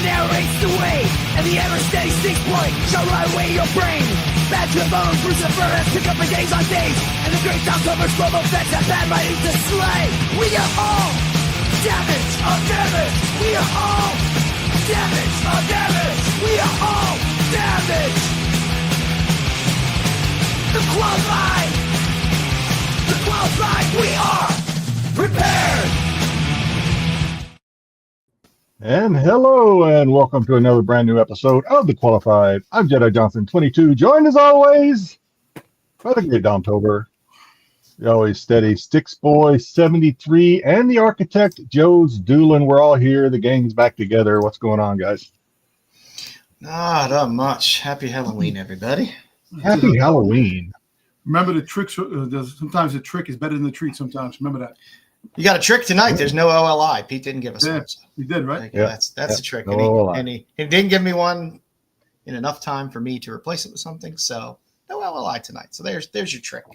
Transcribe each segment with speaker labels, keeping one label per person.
Speaker 1: narrates the way, and the ever-steady sync point shall ride away your brain. Back to the bones, Lucifer has picked up for days on days, and the great October's global feds have bad writing to slay. We are all damage of damage. We are all damage of damage. We are all damage. The qualified. The qualified. We are prepared.
Speaker 2: And hello, and welcome to another brand new episode of The Qualified. I'm Jedi Johnson 22, joined as always by the great Domtober, the always steady Styx Boy 73, and the architect joesduelin. We're all here. The gang's back together. What's going on, guys?
Speaker 3: Not much. Happy Halloween, everybody.
Speaker 2: Happy Halloween.
Speaker 4: Remember the tricks. Sometimes the trick is better than the treat. Sometimes remember that.
Speaker 3: You got a trick tonight. There's no OLI. Pete didn't give us one. So.
Speaker 4: He did, right?
Speaker 3: That's the trick.
Speaker 2: No
Speaker 3: and he didn't give me one in enough time for me to replace it with something. So no OLI tonight. So there's your trick.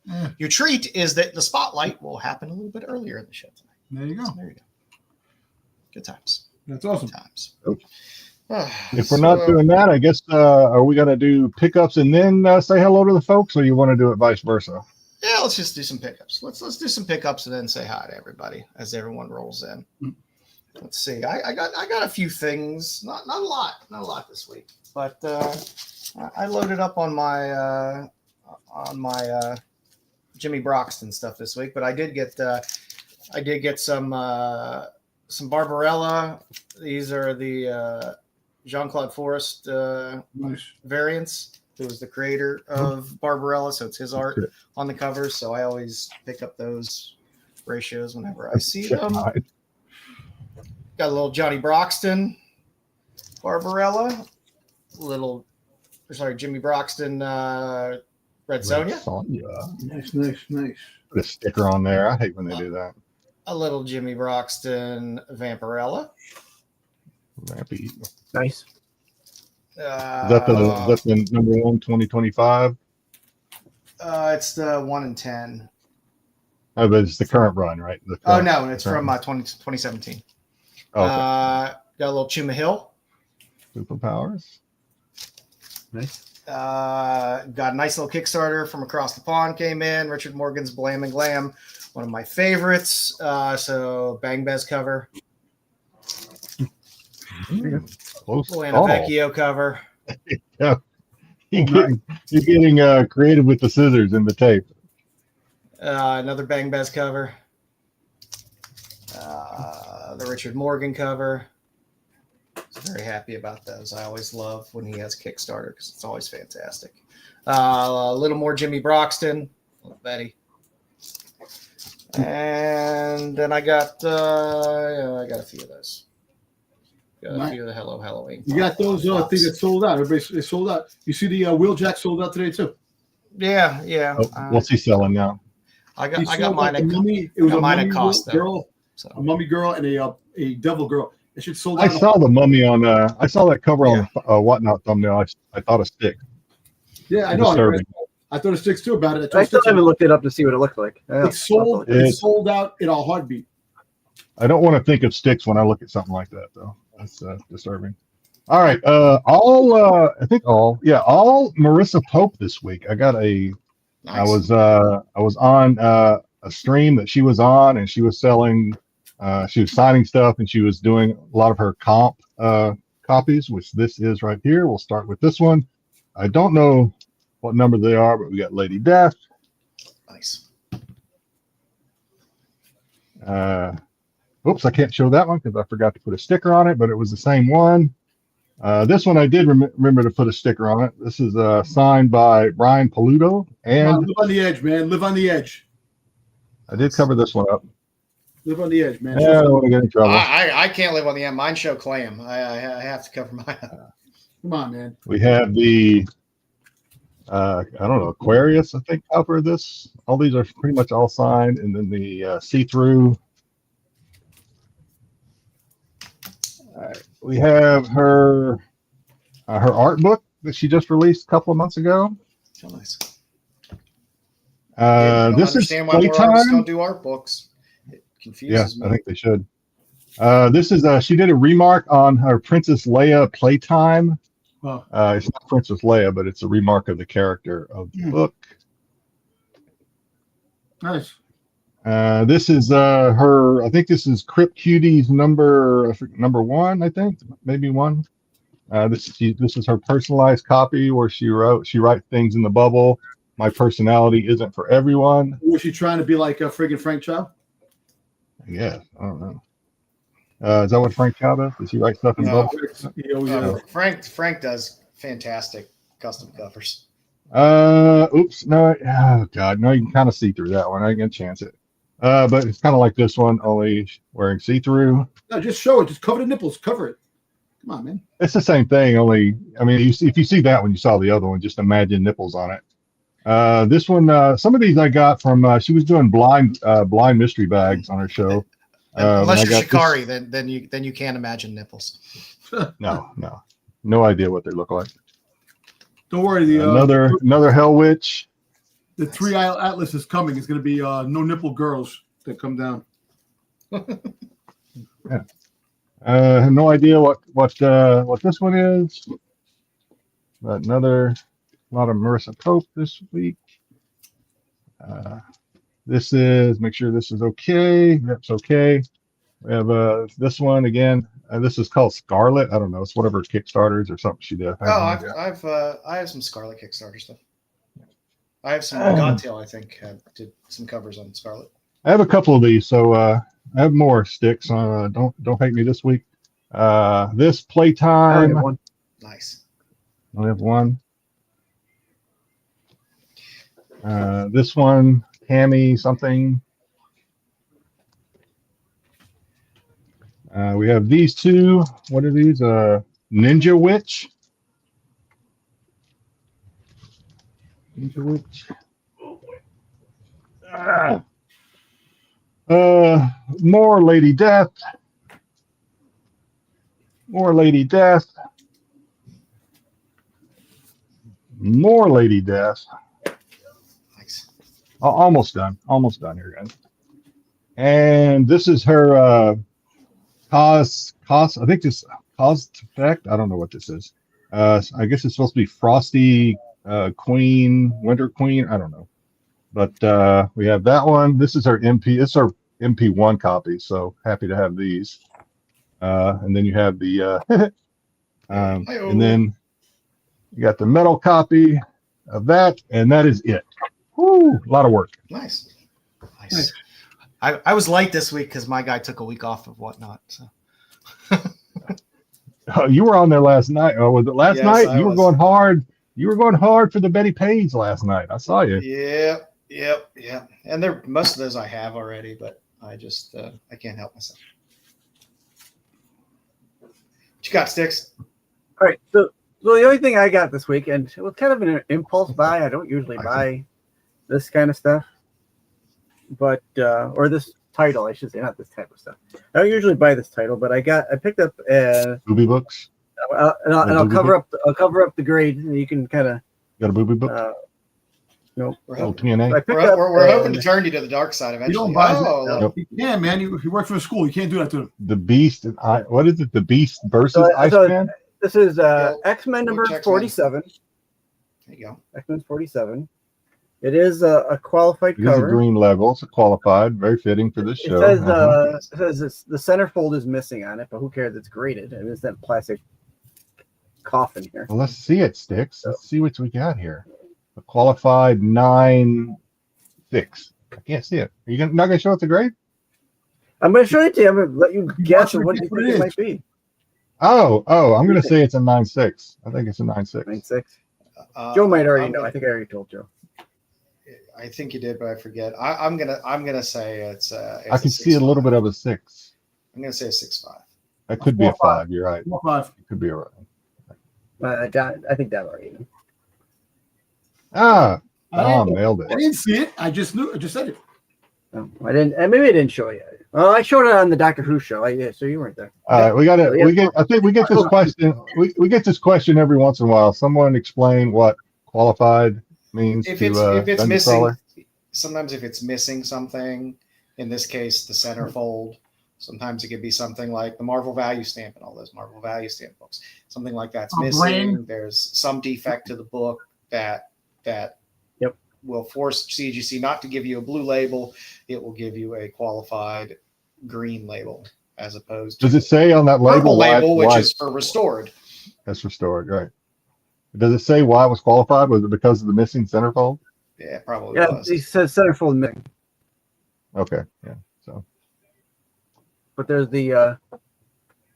Speaker 4: Yeah.
Speaker 3: Your treat is that the spotlight will happen a little bit earlier in the show tonight.
Speaker 4: There you go.
Speaker 3: So there you go. Good times.
Speaker 4: That's awesome.
Speaker 3: Good times.
Speaker 2: If we're not doing that, I guess, are we going to do pickups and then say hello to the folks, or you want to do it vice versa?
Speaker 3: Yeah, let's just do some pickups. Let's do some pickups and then say hi to everybody as everyone rolls in. Let's see. I got a few things. Not a lot this week, but I loaded up on my Jimmy Broxton stuff this week. But I did get some Barbarella. These are the Jean-Claude Forest
Speaker 4: Nice.
Speaker 3: variants. Who was the creator of Barbarella, so it's his art on the covers. So I always pick up those ratios whenever I see them. Got a little Johnny Broxton Barbarella, Jimmy Broxton Red Sonja.
Speaker 4: Nice.
Speaker 2: Put a sticker on there. I hate when they do that.
Speaker 3: A little Jimmy Broxton Vampirella.
Speaker 2: Vampy.
Speaker 5: Nice.
Speaker 2: Is that the number 1 2025?
Speaker 3: It's the 1 in 10.
Speaker 2: Oh, but it's the current run, right?
Speaker 3: No, it's from 2017.
Speaker 2: Oh, okay.
Speaker 3: Got a little Chuma Hill.
Speaker 2: Superpowers.
Speaker 5: Nice.
Speaker 3: Got a nice little Kickstarter from across the pond came in. Richard Morgan's Blam and Glam, one of my favorites. So Bang Bez cover.
Speaker 2: Close
Speaker 3: Lana
Speaker 2: call.
Speaker 3: Vecchio cover.
Speaker 2: Yeah. You're getting creative with the scissors and the tape.
Speaker 3: Another Bang Bez cover. The Richard Morgan cover. Very happy about those. I always love when he has Kickstarter because it's always fantastic. A little more Jimmy Broxton. Betty. And then I got a few of those. Got a few of the Hello Halloween.
Speaker 4: You got those things that sold out. Everybody sold out. You see the Wheeljack sold out today too.
Speaker 3: Yeah.
Speaker 2: What's he selling now?
Speaker 3: I got mine at
Speaker 4: mummy. It was a
Speaker 3: mine
Speaker 4: mummy
Speaker 3: at cost
Speaker 4: girl,
Speaker 3: so.
Speaker 4: a mummy girl, and a devil girl. It should sold out.
Speaker 2: I saw the mummy on. I saw that cover on Whatnot thumbnail. I thought a stick.
Speaker 4: Yeah, I know.
Speaker 2: Disturbing.
Speaker 4: I thought it sticks too about it.
Speaker 5: I still haven't looked it up to see what it looked like.
Speaker 4: It sold out in a heartbeat.
Speaker 2: I don't want to think of sticks when I look at something like that, though. That's disturbing. All right, all Marissa Pope this week. I got a. Nice. I was on a stream that she was on, and she was selling. She was signing stuff, and she was doing a lot of her comp copies, which this is right here. We'll start with this one. I don't know what number they are, but we got Lady Death.
Speaker 3: Nice.
Speaker 2: Oops, I can't show that one because I forgot to put a sticker on it, but it was the same one. This one I did remember to put a sticker on it. This is signed by Brian Paluto. And
Speaker 4: live on the edge, man. Live on the edge.
Speaker 2: I did cover this one up.
Speaker 4: Live on the edge, man.
Speaker 2: Yeah, I don't want to get in trouble.
Speaker 3: I can't live on the end. Mine show Clam. I have to cover mine up.
Speaker 4: Come on, man.
Speaker 2: We have the, I don't know, Aquarius, I think, cover of this. All these are pretty much all signed. And then the see-through. We have her art book that she just released a couple of months ago.
Speaker 3: So nice.
Speaker 2: This is
Speaker 3: why more artists
Speaker 2: playtime.
Speaker 3: don't do art books. It confuses me.
Speaker 2: I think they should. This is she did a remark on her Princess Leia playtime.
Speaker 4: Oh,
Speaker 2: It's not Princess Leia, but it's a remark of the character of the book.
Speaker 4: nice.
Speaker 2: This is her. I think this is Crypt Cutie's number 1. I think maybe 1. This is her personalized copy where she writes things in the bubble. My personality isn't for everyone.
Speaker 4: Was she trying to be like a friggin' Frank Chow?
Speaker 2: Yeah, I don't know. Is that what Frank Chow does? Does he write stuff in the
Speaker 3: No.
Speaker 2: bubble?
Speaker 4: Yeah.
Speaker 3: Frank does fantastic custom covers.
Speaker 2: Oops, no, oh god, no, you can kind of see through that one. I ain't gonna chance it. But it's kind of like this one, only wearing see-through.
Speaker 4: No, just show it. Just cover the nipples. Cover it. Come on, man.
Speaker 2: It's the same thing, only I mean, if you see that one, you saw the other one. Just imagine nipples on it. This one, some of these I got from she was doing blind mystery bags on her show.
Speaker 3: Unless you're
Speaker 2: I got
Speaker 3: Shikari, then you can't imagine nipples.
Speaker 2: No idea what they look like.
Speaker 4: Don't worry. The
Speaker 2: Another Hell Witch.
Speaker 4: the 3-Isle Atlas is coming. It's going to be no nipple girls that come down.
Speaker 2: Yeah. I have no idea what this one is. But another lot of Marissa Pope this week. This is, make sure this is okay. That's okay. We have this one again. This is called Scarlet. I don't know. It's whatever Kickstarters or something she did.
Speaker 3: I have some Scarlet Kickstarter stuff. I have some Godtail. I think did some covers on Scarlet.
Speaker 2: I have a couple of these, so I have more Styx. Don't hate me this week. This playtime.
Speaker 5: One.
Speaker 3: Nice.
Speaker 2: I have one. This one, Tammy something. We have these two. What are these? Ninja Witch. Ninja Witch. More Lady Death. More Lady Death. More Lady Death.
Speaker 3: Nice.
Speaker 2: Almost done. Almost done here, guys. And this is her cause. I think this cause effect. I don't know what this is. I guess it's supposed to be Frosty Queen, Winter Queen. I don't know. But we have that one. This is our MP. It's our MP1 copy. So happy to have these. And then you have the and then you got the metal copy of that, and that is it. Woo, a lot of work.
Speaker 3: Nice. I was light this week because my guy took a week off of whatnot. So.
Speaker 2: Oh, you were on there last night. Oh, was it last night? You were going hard. You were going hard for the Betty Page last night. I saw you.
Speaker 3: Yep. And most of those I have already, but I just I can't help myself. What you got, Styx?
Speaker 5: All right. So the only thing I got this week, and it was kind of an impulse buy. I don't usually buy this kind of stuff, but or this title, I should say, not this type of stuff. I don't usually buy this title, but I picked up
Speaker 2: Booby books.
Speaker 5: And I'll cover up the grade. And you can kind of
Speaker 2: got a booby book.
Speaker 5: Nope.
Speaker 3: We're
Speaker 2: TNA.
Speaker 3: we're hoping to turn you to the dark side eventually.
Speaker 4: You don't buy
Speaker 3: nope.
Speaker 4: Yeah, man. You work for a school. You can't do that to him.
Speaker 2: The Beast. What is it? The Beast versus Iceman.
Speaker 5: This is X-Men number 47.
Speaker 3: There you go.
Speaker 5: X-Men 47. It is a qualified
Speaker 2: It
Speaker 5: cover.
Speaker 2: is a green label. It's a qualified. Very fitting for this show.
Speaker 5: It says the centerfold is missing on it, but who cares? It's graded. And it's that plastic coffin here.
Speaker 2: Well, let's see it, Styx. Let's see what we got here. A qualified 9.6. I can't see it. Are you not going to show it the grade?
Speaker 5: I'm going to show it to you. I'm going to let you guess what you think it might be.
Speaker 2: Oh, I'm going to say it's a 9.6. I think it's a 9.6.
Speaker 5: 9.6. Joe might already know. I think I already told Joe.
Speaker 3: I think you did, but I forget. I'm gonna say it's
Speaker 2: I can see a little bit of a 6.
Speaker 3: I'm gonna say a 6.5.
Speaker 2: That could be a 5. You're right.
Speaker 4: 5.
Speaker 2: It could be a right.
Speaker 5: I think that already.
Speaker 2: Nailed it.
Speaker 4: I didn't see it. I just said it.
Speaker 5: No, I didn't. Maybe I didn't show you. Well, I showed it on the Doctor Who show. So you weren't there.
Speaker 2: All right, we got it. I think we get this question. We get this question every once in a while. Someone explain what qualified means.
Speaker 3: If it's missing, sometimes if it's missing something, in this case the centerfold, Sometimes it could be something like the Marvel Value Stamp and all those Marvel Value Stamp books. Something like that's missing.
Speaker 4: Brain.
Speaker 3: There's some defect to the book that will force CGC not to give you a blue label. It will give you a qualified green label as opposed to
Speaker 2: Does it say on that
Speaker 3: purple
Speaker 2: label,
Speaker 3: label, which is for restored.
Speaker 2: That's restored, right? Does it say why it was qualified? Was it because of the missing centerfold?
Speaker 3: Yeah, it probably
Speaker 5: Yeah,
Speaker 3: was.
Speaker 5: he says centerfold missing.
Speaker 2: Okay, yeah. So
Speaker 5: But there's the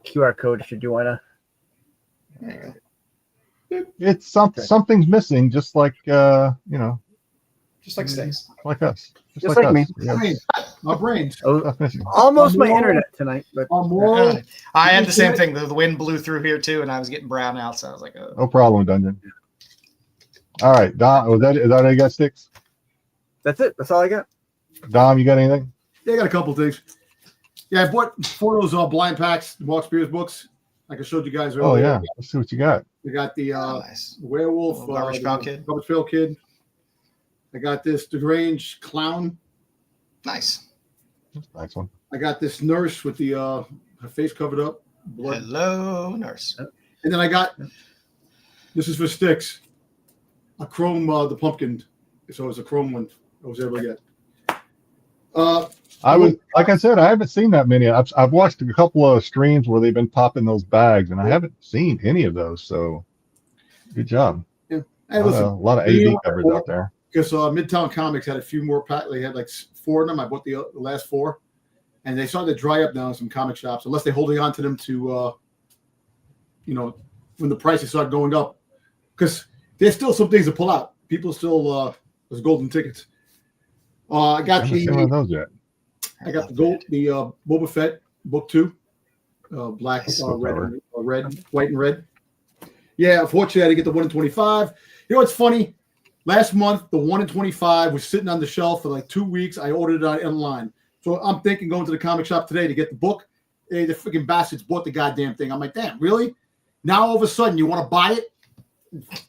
Speaker 5: QR code should you want to.
Speaker 3: There you go.
Speaker 2: it's something's missing, just like
Speaker 3: Just like Styx.
Speaker 2: like us,
Speaker 5: Just like
Speaker 2: us.
Speaker 5: me.
Speaker 2: Yeah,
Speaker 4: My brains.
Speaker 2: stuff missing.
Speaker 5: Almost my
Speaker 4: More-
Speaker 5: internet tonight, but
Speaker 4: More.
Speaker 3: I had the same thing. The wind blew through here too, and I was getting brown out. So I was like, oh.
Speaker 2: No problem, Dungeon. All right, Dom. Is that all you got, Styx?
Speaker 5: that's it. That's all I got.
Speaker 2: Dom, you got anything?
Speaker 4: Yeah, I got a couple things. Yeah, I bought 4 of those blind packs, Mark Spears books, like I showed you guys earlier.
Speaker 2: Oh yeah, let's see what you got.
Speaker 4: We got the
Speaker 3: Nice.
Speaker 4: werewolf,
Speaker 3: Little Garbage Pail Kid.
Speaker 4: Garbage Pail Kid. I got this deranged clown.
Speaker 3: Nice.
Speaker 2: Nice one.
Speaker 4: I got this nurse with the her face covered up, blood.
Speaker 3: Hello, nurse.
Speaker 4: And then I got this is for Styx, a chrome the pumpkin. So it's a chrome one I was able to get.
Speaker 2: I was like I said, I haven't seen that many. I've watched a couple of streams where they've been popping those bags, and I haven't seen any of those. So good job.
Speaker 4: Hey,
Speaker 2: A
Speaker 4: listen,
Speaker 2: lot of AV covers out there.
Speaker 4: because Midtown Comics had a few more packs. They had like 4 of them. I bought the last 4, and they started to dry up now in some comic shops, unless they're holding on to them to, when the prices start going up. Because there's still some things to pull out. People still there's golden tickets. I got
Speaker 2: I haven't seen one of those yet.
Speaker 4: I got the Boba Fett book 2, black, red, white, and red. Yeah, unfortunately, I didn't get the 1 in 25. You know what's funny? Last month, the 1 in 25 was sitting on the shelf for like 2 weeks. I ordered it online. So I'm thinking going to the comic shop today to get the book. Hey, the freaking bastards bought the goddamn thing. I'm like, damn, really? Now all of a sudden you want to buy it?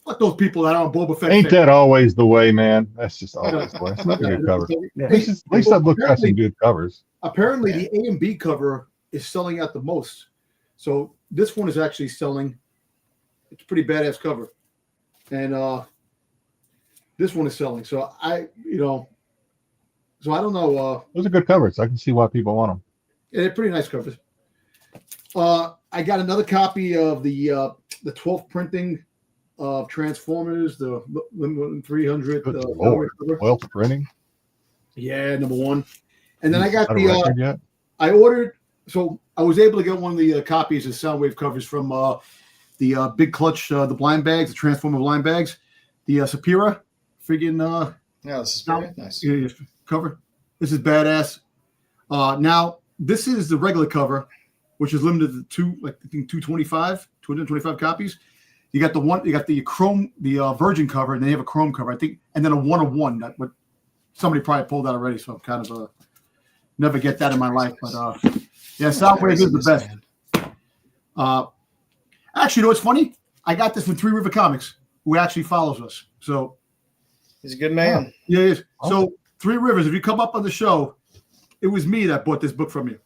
Speaker 4: Fuck those people that are on Boba Fett.
Speaker 2: Ain't that always the way, man? That's just always the way. It's not a good cover.
Speaker 5: Yeah.
Speaker 2: At least I've looked at some good covers.
Speaker 4: Apparently, the A and B cover is selling out the most. So this one is actually selling. It's a pretty badass cover, and this one is selling. So I don't know.
Speaker 2: Those are good covers. I can see why people want them.
Speaker 4: They're pretty nice covers. I got another copy of the 12th printing of Transformers, the 300.
Speaker 2: Good Lord. Well, printing.
Speaker 4: Yeah, number 1. And then I got
Speaker 2: Not a record yet?
Speaker 4: I ordered, so I was able to get one of the copies of Soundwave covers from the Big Clutch, the blind bags, the Transformer blind bags, the Sapira friggin'
Speaker 3: Yeah, this is very nice.
Speaker 4: cover. This is badass. Now, this is the regular cover, which is limited to 225 copies. You got the chrome, the virgin cover, and then you have a chrome cover, I think, and then a 1 of 1. That what somebody probably pulled out already, so I'm kind of never get that in my life. But yeah, Soundwave is the best. Actually, you know what's funny? I got this from 3 River Comics, who actually follows us. So
Speaker 3: He's a good man.
Speaker 4: yeah, he is. So 3 Rivers, if you come up on the show, it was me that bought this book from you.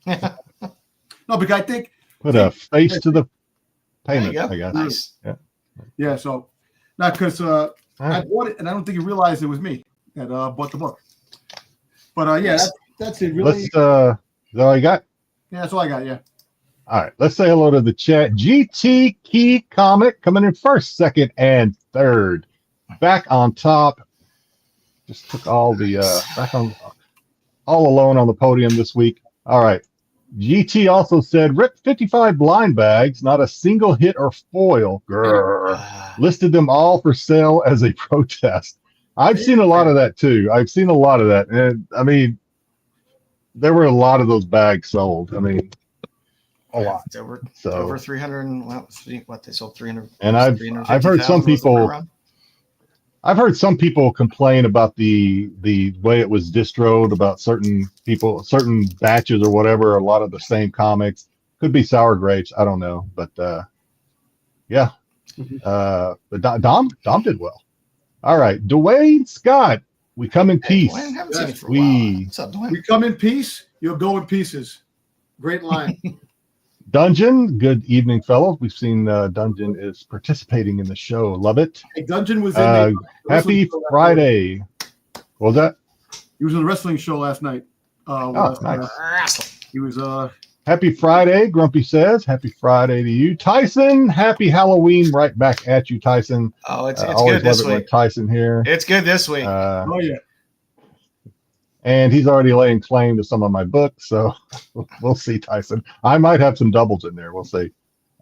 Speaker 4: No, because I think
Speaker 2: Put a face to the
Speaker 3: There you
Speaker 2: payment,
Speaker 3: go.
Speaker 2: I guess.
Speaker 3: Nice.
Speaker 4: yeah. So not because
Speaker 2: All
Speaker 4: I
Speaker 2: right.
Speaker 4: bought it, and I don't think he realized it was me that bought the book. But yeah, that's it. Really,
Speaker 2: Is that all you got?
Speaker 4: yeah, that's all I got. Yeah.
Speaker 2: All right, let's say hello to the chat. GT Key Comic coming in first, second, and third. Back on top. Just took all the back on all alone on the podium this week. All right. GT also said rip 55 blind bags, not a single hit or foil. Grrr. Listed them all for sale as a protest. I've seen a lot of that too. I've seen a lot of that. And I mean, there were a lot of those bags sold. I mean, a lot.
Speaker 3: It's over
Speaker 2: So
Speaker 3: 300 and what they sold 300.
Speaker 2: And I've heard some people I've heard some people complain about the way it was distroed, about certain people, certain batches or whatever, a lot of the same comics. Could be sour grapes, I don't know. But yeah. But Dom did well. All right, Dwayne Scott, we come in peace.
Speaker 3: Dwayne, haven't seen you for a
Speaker 2: We-
Speaker 3: while. What's up, Dwayne?
Speaker 4: We come in peace, You'll go in pieces. Great line.
Speaker 2: Dungeon, good evening, fellows. We've seen Dungeon is participating in the show. Love it.
Speaker 4: Hey, Dungeon was in the
Speaker 2: happy Friday. What was that?
Speaker 4: He was in the wrestling show last night.
Speaker 2: Nice.
Speaker 4: He was
Speaker 2: Happy Friday, Grumpy says. Happy Friday to you. Tyson, happy Halloween right back at you, Tyson.
Speaker 3: Oh, it's
Speaker 2: always
Speaker 3: good this
Speaker 2: love it
Speaker 3: week.
Speaker 2: When Tyson here.
Speaker 3: It's good this week.
Speaker 4: oh yeah.
Speaker 2: And he's already laying claim to some of my books, so we'll see, Tyson. I might have some doubles in there. We'll see.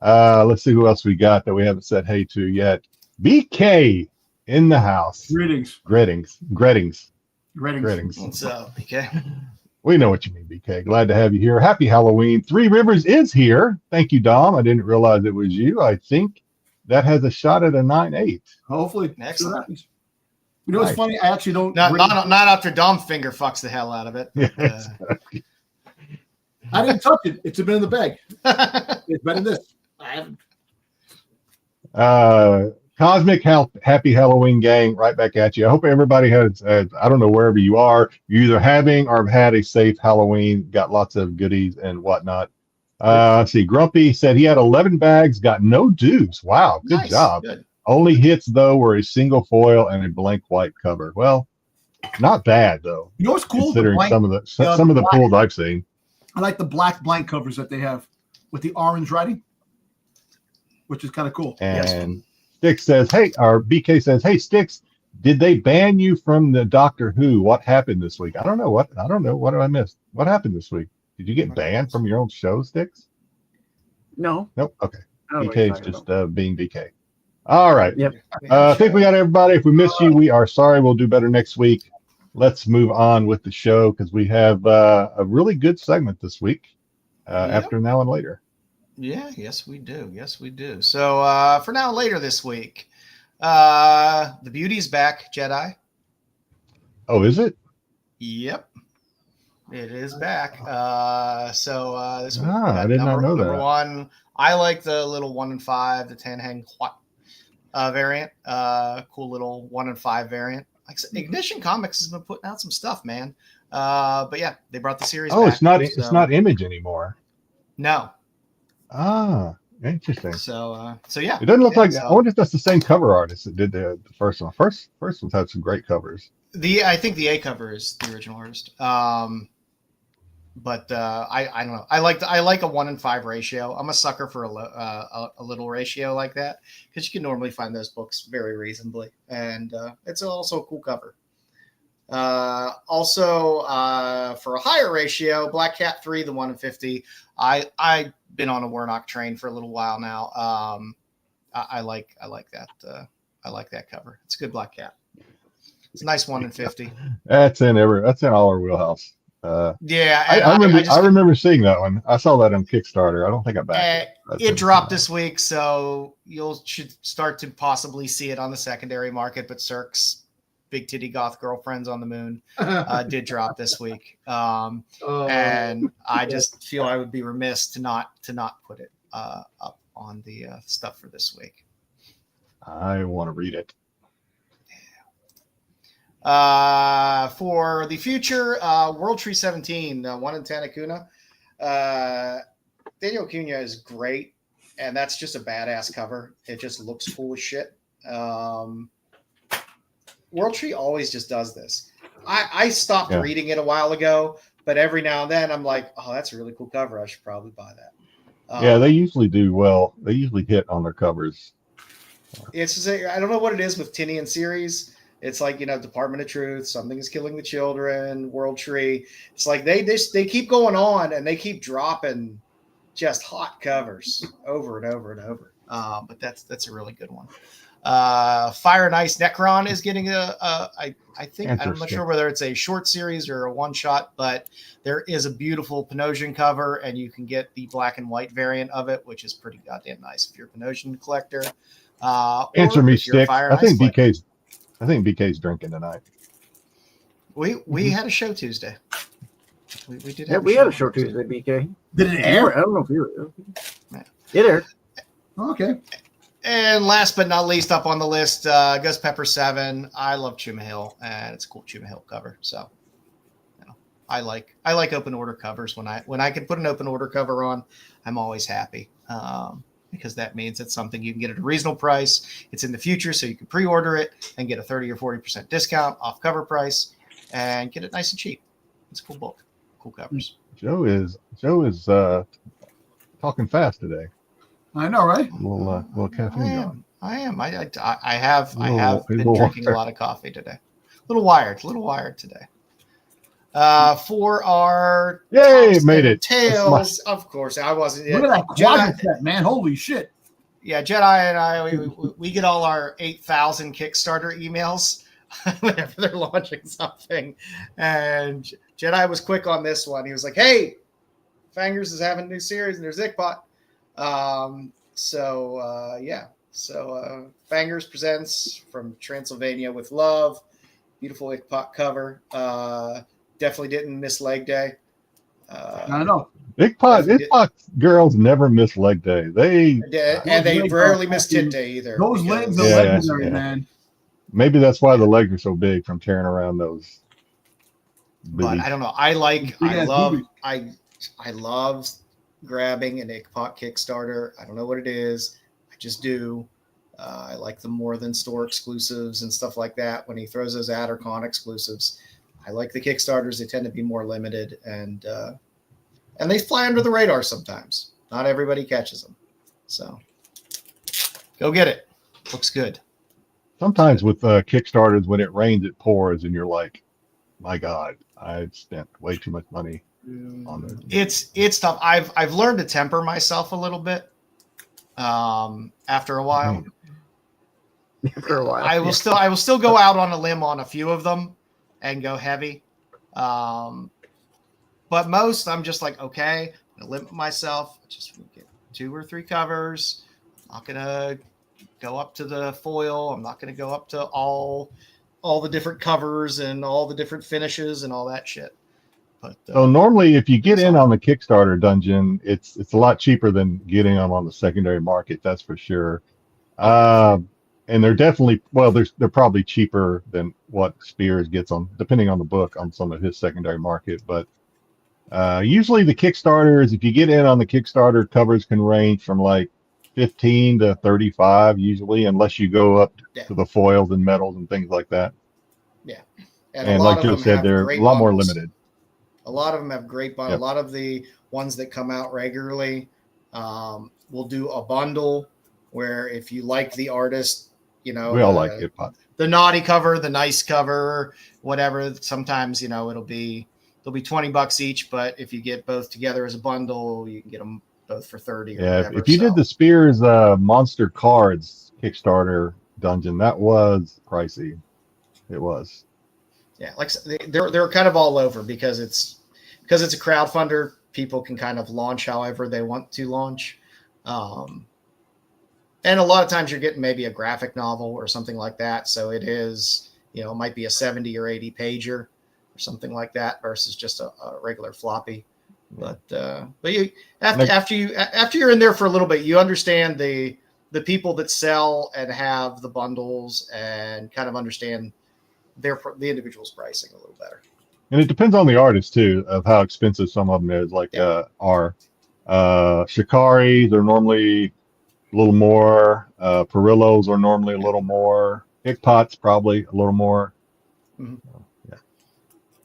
Speaker 2: Let's see who else we got that we haven't said hey to yet. BK in the house.
Speaker 4: Greetings.
Speaker 2: Greetings.
Speaker 3: What's up, BK?
Speaker 2: We know what you mean, BK. Glad to have you here. Happy Halloween. Three Rivers is here. Thank you, Dom. I didn't realize it was you. I think that has a shot at a 9-8.
Speaker 4: Hopefully.
Speaker 3: Excellent.
Speaker 4: You know what's funny? I actually don't.
Speaker 3: Not after Dom finger fucks the hell out of it.
Speaker 2: Yes.
Speaker 4: I didn't touch it. It's been in the bag. It's better than this. I haven't.
Speaker 2: Cosmic Happy Halloween gang, right back at you. I hope everybody has, I don't know, wherever you are, you're either having or have had a safe Halloween, got lots of goodies and whatnot. Let's see. Grumpy said he had 11 bags, got no dues. Wow, good
Speaker 3: Nice.
Speaker 2: job.
Speaker 3: Good.
Speaker 2: Only hits, though, were a single foil and a blank white cover. Well, not bad, though,
Speaker 4: You know what's cool?
Speaker 2: considering
Speaker 4: The blank,
Speaker 2: some of the
Speaker 4: black.
Speaker 2: pools I've seen.
Speaker 4: I like the black blank covers that they have with the orange writing, which is kind of cool.
Speaker 2: And Styx says, hey, or BK says, hey, Styx, did they ban you from the Doctor Who? What happened this week? I don't know. What did I miss? What happened this week? Did you get banned from your own show, Styx?
Speaker 5: No.
Speaker 2: Nope. Okay.
Speaker 5: I don't know what you're
Speaker 2: BK's
Speaker 5: talking
Speaker 2: just
Speaker 5: about.
Speaker 2: being BK. All right.
Speaker 5: Yep.
Speaker 2: I think we got everybody. If we missed you, we are sorry. We'll do better next week. Let's move on with the show because we have a really good segment this week. After Now and Later.
Speaker 3: Yeah, yes, we do. Yes, we do. So for Now and Later this week, the Beauty's back, Jedi.
Speaker 2: Oh, is it?
Speaker 3: Yep. It is back. So this week,
Speaker 2: I did not know
Speaker 3: number
Speaker 2: that.
Speaker 3: one. I like the little 1 and 5, the 10 hang variant. Cool little 1 and 5 variant. Like I said, Ignition Comics has been putting out some stuff, man. But yeah, they brought the series.
Speaker 2: Oh,
Speaker 3: back,
Speaker 2: it's not Image anymore.
Speaker 3: No.
Speaker 2: Ah, interesting.
Speaker 3: So yeah,
Speaker 2: It doesn't look like.
Speaker 3: so-
Speaker 2: I wonder if that's the same cover artist that did the first one. First one's had some great covers.
Speaker 3: I think the A cover is the original artist. But I don't know. I like a 1 and 5 ratio. I'm a sucker for a little ratio like that because you can normally find those books very reasonably, and it's also a cool cover. Also, for a higher ratio, Black Cat 3, the 1 in 50. I've been on a Warnock train for a little while now. I like that. I like that cover. It's a good Black Cat. It's a nice 1 in 50.
Speaker 2: That's in all our wheelhouse.
Speaker 3: Yeah,
Speaker 2: I remember seeing that one. I saw that on Kickstarter. I don't think I backed it.
Speaker 3: It dropped this week, so should start to possibly see it on the secondary market. But Cirque's Big Titty Goth Girlfriends on the Moon did drop this week, and I just feel I would be remiss to not put it up on the stuff for this week.
Speaker 2: I want to read it.
Speaker 3: For the future, World Tree 17, 1 in 10 Acuna. Daniel Acuna is great, and that's just a badass cover. It just looks cool as shit. World Tree always just does this. I stopped reading it a while ago, but every now and then I'm like, oh, that's a really cool cover. I should probably buy that.
Speaker 2: Yeah, they usually do well. They usually hit on their covers.
Speaker 3: It's just, I don't know what it is with Tinian series. It's like, Department of Truth, Something is Killing the Children, World Tree. It's like they keep going on and they keep dropping just hot covers over and over and over. But that's a really good one. Fire and Ice Necron is getting I think, I'm not sure whether it's a short series or a one shot, but there is a beautiful Panosian cover and you can get the black and white variant of it, which is pretty goddamn nice if you're a Panosian collector.
Speaker 2: Answer me, Stick. I think BK's drinking tonight.
Speaker 3: We had a show Tuesday. We did.
Speaker 5: Yeah, we had a show Tuesday, BK.
Speaker 4: Did it air?
Speaker 5: I don't know if you. It aired.
Speaker 4: Okay.
Speaker 3: And last but not least, up on the list, Ghost Pepper 7. I love Chuma Hill, and it's a cool Chuma Hill cover. So, I like open order covers. When I can put an open order cover on, I'm always happy. Because that means it's something you can get at a reasonable price. It's in the future, so you can pre-order it and get a 30 or 40% discount off cover price and get it nice and cheap. It's a cool book, cool covers.
Speaker 2: Joe is talking fast today.
Speaker 4: I know, right?
Speaker 2: A little caffeine.
Speaker 3: I am. I have been drinking a lot of coffee today. A little wired today. For our
Speaker 2: made it.
Speaker 3: Tales, of course. I wasn't.
Speaker 4: Look at that quadruped, man. Holy shit.
Speaker 3: Yeah, Jedi and I, we get all our 8,000 Kickstarter emails whenever they're launching something. And Jedi was quick on this one. He was like, hey, Fangers is having a new series and there's Ickpot. So Fangers presents From Transylvania with Love. Beautiful Ickpot cover. Definitely didn't miss leg day.
Speaker 4: I know.
Speaker 2: Ickpot girls never miss leg day. They
Speaker 3: rarely miss tit day either.
Speaker 4: Those legs are legendary, man.
Speaker 2: Maybe that's why the legs are so big from tearing around those.
Speaker 3: But I don't know. I love grabbing an Ickpot Kickstarter. I don't know what it is. I just do. I like them more than store exclusives and stuff like that. When he throws those AdderCon exclusives, I like the Kickstarters. They tend to be more limited and they fly under the radar sometimes. Not everybody catches them. So go get it. Looks good.
Speaker 2: Sometimes with Kickstarters, when it rains, it pours, and you're like, my God, I've spent way too much money on this.
Speaker 3: It's tough. I've learned to temper myself a little bit after a while.
Speaker 5: For a while.
Speaker 3: I will still go out on a limb on a few of them and go heavy. But most I'm just like, okay, I'm gonna limit myself. Just get 2 or 3 covers. I'm not gonna go up to the foil. I'm not gonna go up to all the different covers and all the different finishes and all that shit. But
Speaker 2: so normally, if you get in on the Kickstarter dungeon, it's a lot cheaper than getting them on the secondary market. That's for sure. And they're definitely they're probably cheaper than what Spears gets on, depending on the book, on some of his secondary market. But usually the Kickstarters, if you get in on the Kickstarter, covers can range from like 15 to 35 usually, unless you go up to the foils and metals and things like that.
Speaker 3: Yeah,
Speaker 2: and like Joe said, they're a lot more limited.
Speaker 3: A lot of them have great bundles.
Speaker 2: Yep.
Speaker 3: A lot of the ones that come out regularly will do a bundle where if you like the artist, we
Speaker 2: all like it.
Speaker 3: The naughty cover, the nice cover, whatever. Sometimes, they'll be $20 each, but if you get both together as a bundle, you can get them both for 30.
Speaker 2: Yeah, whatever, if you did the Spears Monster Cards Kickstarter dungeon, that was pricey. It was.
Speaker 3: Yeah, like they're kind of all over because it's a crowdfunder. People can kind of launch however they want to launch. And a lot of times you're getting maybe a graphic novel or something like that. So it is, it might be a 70 or 80 pager or something like that versus just a regular floppy. But you after you're in there for a little bit, you understand the people that sell and have the bundles and kind of understand the individual's pricing a little better.
Speaker 2: And it depends on the artist too, of how expensive some of them is. Like our Shikaris are normally a little more. Perillos are normally a little more. Ickpot's probably a little more.
Speaker 3: Mm-hmm.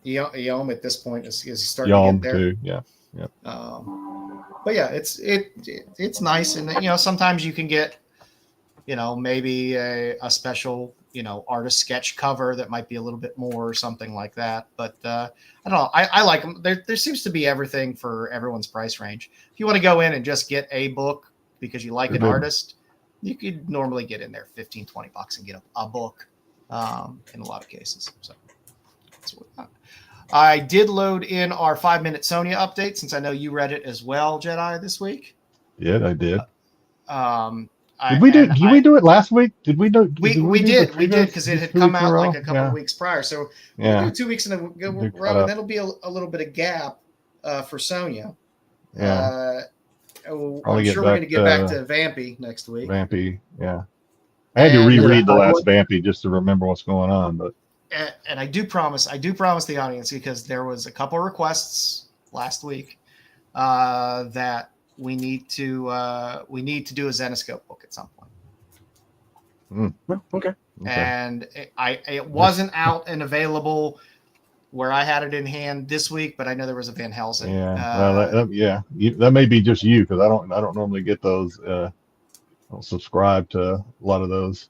Speaker 3: Yom at this point is starting to get there.
Speaker 2: Too. Yeah. Yep.
Speaker 3: But yeah, it's nice, and sometimes you can get maybe a special artist sketch cover that might be a little bit more or something like that. But I don't know. I like them. There seems to be everything for everyone's price range. If you want to go in and just get a book because you like an artist, you could normally get in there $15-$20 and get a book in a lot of cases. So that's what I did load in our 5-minute Sonya update since I know you read it as well, Jedi, this week.
Speaker 2: Yeah, I did.
Speaker 3: Did
Speaker 2: we do it last week? Did we do?
Speaker 3: We did because it had come out like a couple of weeks prior. So
Speaker 2: yeah,
Speaker 3: we'll do 2 weeks in a row, and that'll be a little bit of gap for Sonya.
Speaker 2: Yeah.
Speaker 3: I'm sure we're going to get back to Vampy next week.
Speaker 2: Vampy, yeah. I had to reread the last Vampy just to remember what's going on, but
Speaker 3: and I do promise the audience, because there was a couple requests last week that we need to do a Zenoscope book at some point.
Speaker 5: Okay.
Speaker 3: And it wasn't out and available where I had it in hand this week, but I know there was a Van Helsing.
Speaker 2: Yeah, that may be just you, because I don't normally get those. I don't subscribe to a lot of those.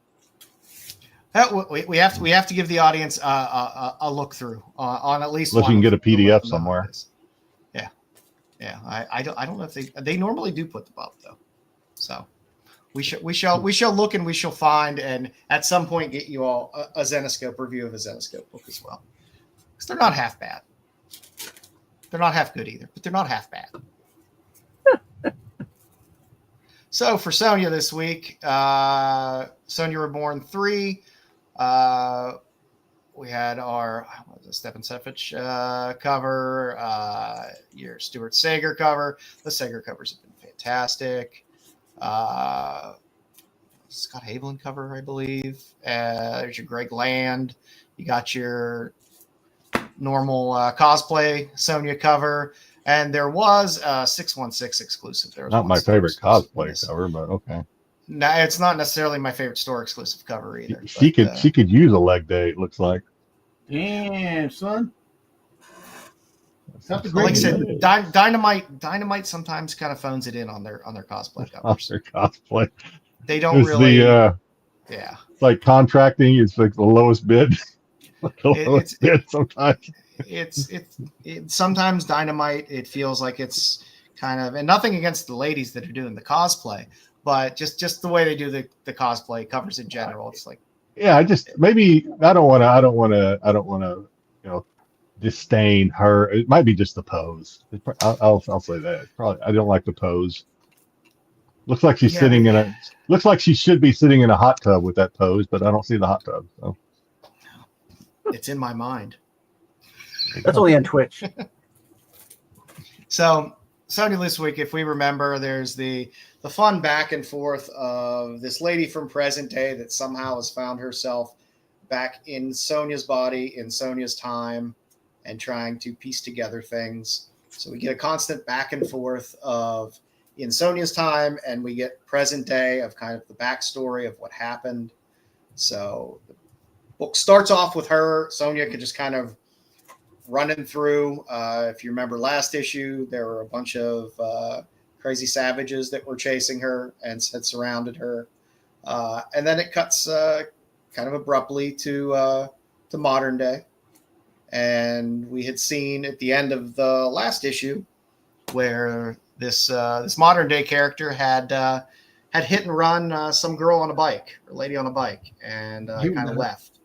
Speaker 3: We have to give the audience a look through on at least.
Speaker 2: Unless you can get a PDF somewhere.
Speaker 3: Yeah. I don't know if they normally do put them up though. So we shall look, and we shall find, and at some point get you all a Zenoscope review of a Zenoscope book as well, because they're not half bad. They're not half good either, but they're not half bad. So for Sonya this week, Sonya Reborn 3. We had our Stephen Sefich cover, your Stuart Sager cover. The Sager covers have been fantastic. Scott Haviland cover, I believe. There's your Greg Land. You got your normal cosplay Sonya cover. And there was a 616 exclusive. There was
Speaker 2: not my favorite cosplay cover, but okay.
Speaker 3: No, it's not necessarily my favorite store exclusive cover either.
Speaker 2: She could use a leg day, it looks like.
Speaker 4: Damn, son.
Speaker 3: Like I said, Dynamite sometimes kind of phones it in on their cosplay covers.
Speaker 2: Their cosplay.
Speaker 3: They don't really. Yeah.
Speaker 2: It's like contracting. It's like the lowest bid. Sometimes.
Speaker 3: It's sometimes Dynamite. It feels like it's kind of, and nothing against the ladies that are doing the cosplay, but just the way they do the cosplay covers in general. It's like.
Speaker 2: Yeah, I don't want to disdain her. It might be just the pose. I'll say that. Probably I don't like the pose. Looks like she's sitting in a. Looks like she should be sitting in a hot tub with that pose, but I don't see the hot tub. So.
Speaker 3: It's in my mind.
Speaker 5: That's only on Twitch.
Speaker 3: So Sonya this week, if we remember, there's the fun back and forth of this lady from present day that somehow has found herself back in Sonya's body, in Sonya's time, and trying to piece together things. So we get a constant back and forth of in Sonya's time, and we get present day of kind of the backstory of what happened. So the book starts off with her. Sonya could just kind of running through. If you remember last issue, there were a bunch of crazy savages that were chasing her and had surrounded her. And then it cuts kind of abruptly to modern day. And we had seen at the end of the last issue where this modern day character had hit and run some girl on a bike, or lady on a bike, and kind of left.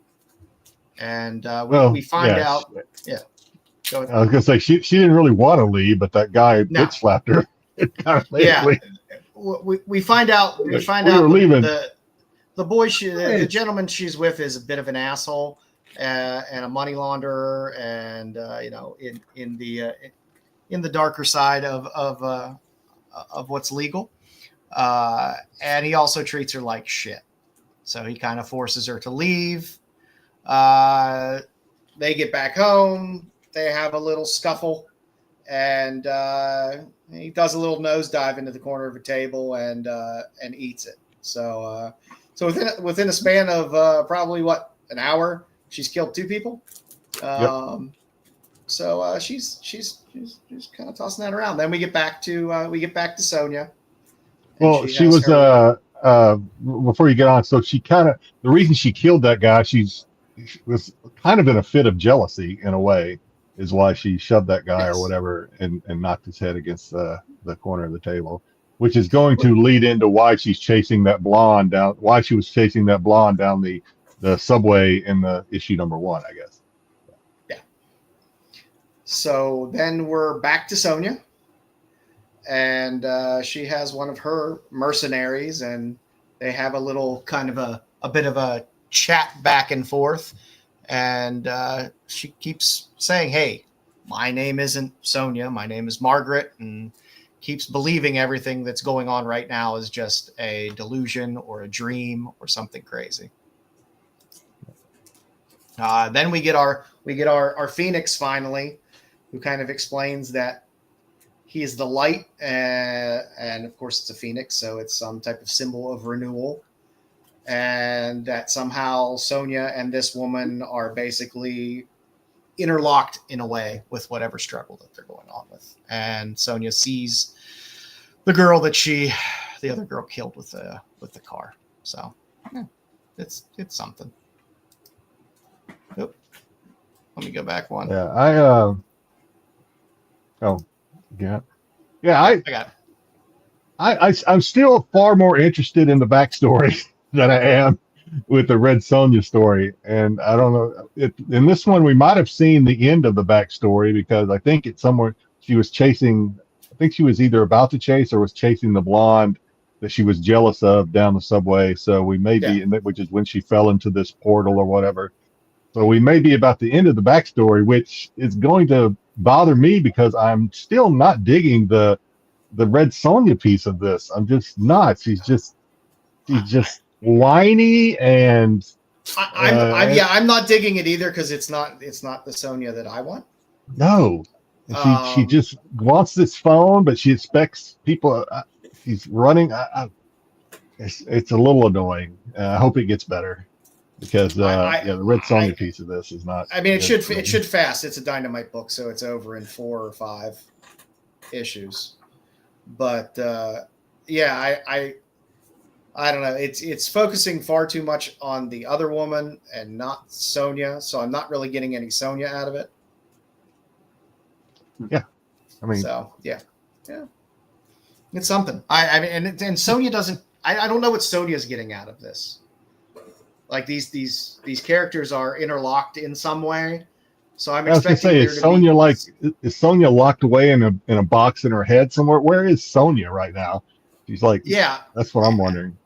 Speaker 3: And we find out. Yeah.
Speaker 2: I was gonna say she didn't really want to leave, but that guy bitch slapped her.
Speaker 3: We find out. The boy, the gentleman she's with, is a bit of an asshole and a money launderer, and in the darker side of what's legal, and he also treats her like shit. So he kind of forces her to leave. They get back home. They have a little scuffle, and he does a little nosedive into the corner of a table and eats it. So within a span of probably an hour, she's killed 2 people. So she's kind of tossing that around. Then we get back to Sonya.
Speaker 2: Well, she was before you get on. So the reason she killed that guy, she was kind of in a fit of jealousy in a way, is why she shoved that guy or whatever and knocked his head against the corner of the table, which is going to lead into why she's chasing that blonde down. Why she was chasing that blonde down the subway in the issue number 1, I guess.
Speaker 3: Yeah. So then we're back to Sonya, and she has one of her mercenaries, and they have a little kind of a bit of a chat back and forth. And she keeps saying, hey, my name isn't Sonya, my name is Margaret, and keeps believing everything that's going on right now is just a delusion or a dream or something crazy. Then we get our Phoenix finally, who kind of explains that he is the light, and of course it's a Phoenix, so it's some type of symbol of renewal, and that somehow Sonya and this woman are basically interlocked in a way with whatever struggle that they're going on with. And Sonya sees the girl that the other girl killed with the car. So it's something. Oop. Let me go back one.
Speaker 2: Yeah, I
Speaker 3: got it.
Speaker 2: I'm still far more interested in the backstory than I am with the Red Sonja story. And I don't know, in this one, we might have seen the end of the backstory, because I think it's somewhere she was chasing, I think she was either about to chase or was chasing the blonde that she was jealous of down the subway. So we may be, which is when she fell into this portal or whatever. So we may be about the end of the backstory, which is going to bother me because I'm still not digging the Red Sonja piece of this. I'm just not. She's just whiny, and
Speaker 3: I'm not digging it either, because it's not the Sonya that I want.
Speaker 2: No, she just wants this phone, but she expects people. She's running. It's a little annoying. I hope it gets better, because the Red Sonja piece of this is not.
Speaker 3: I mean, it should fast. It's a Dynamite book, so it's over in 4 or 5 issues. But I don't know. It's focusing far too much on the other woman and not Sonya, so I'm not really getting any Sonya out of it.
Speaker 2: Yeah, I mean,
Speaker 3: so yeah, it's something. I mean, and Sonya doesn't. I don't know what Sonya's getting out of this. Like these characters are interlocked in some way, so I'm expecting.
Speaker 2: Is Sonya locked away in a box in her head somewhere? Where is Sonya right now? She's like, that's what I'm wondering.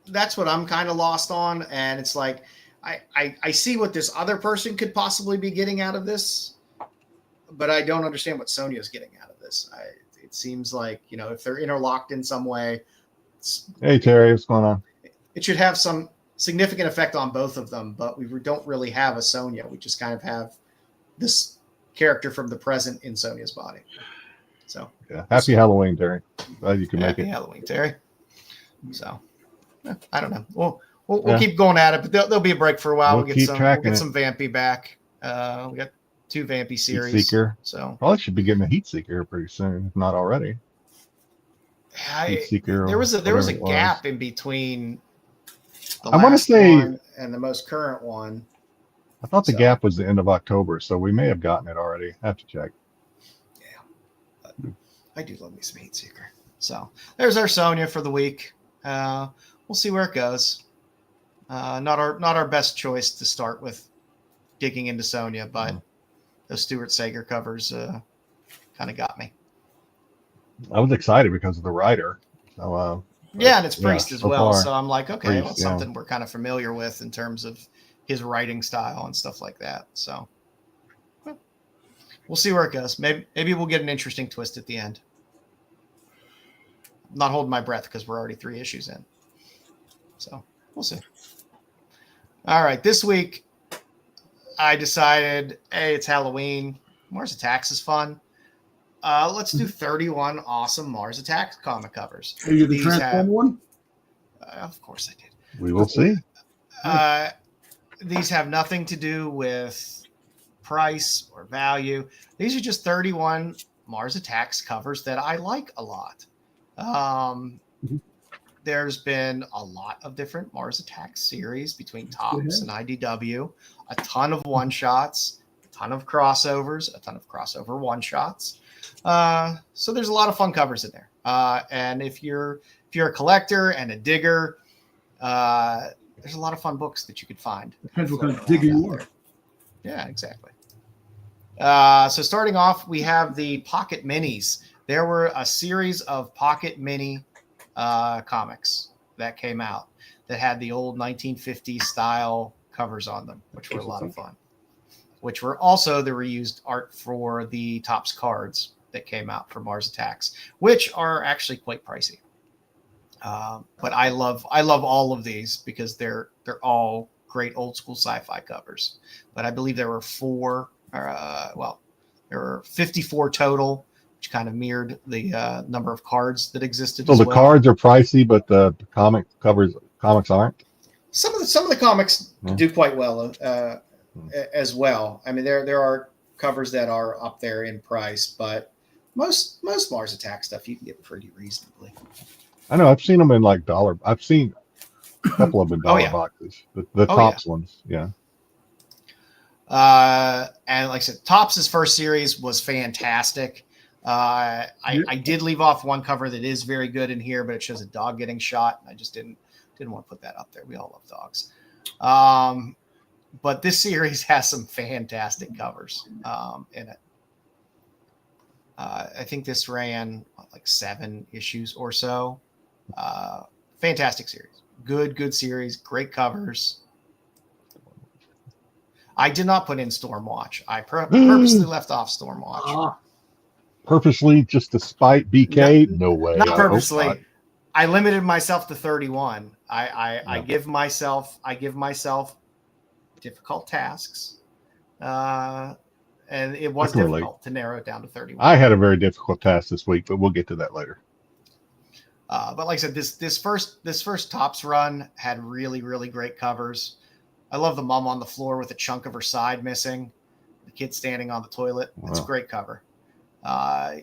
Speaker 3: That's what I'm kind of lost on, and it's like I see what this other person could possibly be getting out of this, but I don't understand what Sonya's getting out of this. It seems like, if they're interlocked in some way.
Speaker 2: Hey Terry, what's going on?
Speaker 3: It should have some significant effect on both of them, but we don't really have a Sonya. We just kind of have this character from the present in Sonya's body. So
Speaker 2: happy Halloween, Terry. Glad you can make it.
Speaker 3: Happy Halloween, Terry. So I don't know. We'll keep going at it, but there'll be a break for a while. We'll get some Vampy back. We got 2 Vampy series.
Speaker 2: Heat Seeker.
Speaker 3: So
Speaker 2: probably should be getting a Heat Seeker pretty soon, if not already.
Speaker 3: Heat Seeker. There was a gap in between the last one and the most current one.
Speaker 2: I thought the gap was the end of October, so we may have gotten it already. I have to check.
Speaker 3: Yeah, I do love me some Heat Seeker. So there's our Sonya for the week. We'll see where it goes. Not our best choice to start with digging into Sonya, but those Stuart Sager covers kind of got me.
Speaker 2: I was excited because of the writer. So,
Speaker 3: and it's Priest as well.
Speaker 2: Far.
Speaker 3: So I'm like, okay,
Speaker 2: Priest,
Speaker 3: something we're kind of familiar with in terms of his writing style and stuff like that. So we'll see where it goes. Maybe we'll get an interesting twist at the end. I'm not holding my breath because we're already 3 issues in. So we'll see. All right. This week, I decided, hey, it's Halloween. Mars Attacks is fun. Let's do 31 awesome Mars Attacks comic covers.
Speaker 4: Are you the Transform one?
Speaker 3: Of course I did.
Speaker 2: We will see.
Speaker 3: These have nothing to do with price or value. These are just 31 Mars Attacks covers that I like a lot. There's been a lot of different Mars Attacks series between Topps and IDW, a ton of one-shots, a ton of crossovers, a ton of crossover one-shots. So there's a lot of fun covers in there. And if you're a collector and a digger, there's a lot of fun books that you could find.
Speaker 4: Depends what kind of digger you are.
Speaker 3: Yeah, exactly. So starting off, we have the Pocket Minis. There were a series of Pocket Mini comics that came out that had the old 1950s style covers on them, which were a lot of fun. Which were also the reused art for the Topps cards that came out for Mars Attacks, which are actually quite pricey. But I love all of these because they're all great old school sci-fi covers. But I believe there were there were 54 total, which kind of mirrored the number of cards that existed.
Speaker 2: So
Speaker 3: as
Speaker 2: the
Speaker 3: well.
Speaker 2: cards are pricey, but the comics aren't.
Speaker 3: Some of the comics do quite well as well. I mean, there are covers that are up there in price, but most Mars Attack stuff you can get pretty reasonably.
Speaker 2: I know I've seen them in like dollar. I've seen a couple of them in dollar boxes. The Tops ones, yeah.
Speaker 3: And like I said, Topps' first series was fantastic. I did leave off one cover that is very good in here, but it shows a dog getting shot. I just didn't want to put that up there. We all love dogs. But this series has some fantastic covers in it. I think this ran like 7 issues or so. Fantastic series. Good series. Great covers. I did not put in Stormwatch. I purposely left off Stormwatch.
Speaker 2: Purposely, just to spite BK? No way.
Speaker 3: Not purposely. I limited myself to 31. I give myself difficult tasks. And it was difficult to narrow it down to 31.
Speaker 2: I had a very difficult task this week, but we'll get to that later.
Speaker 3: But like I said, this first Topps run had really, really great covers. I love the mom on the floor with a chunk of her side missing. The kid standing on the toilet. Wow. It's a great cover.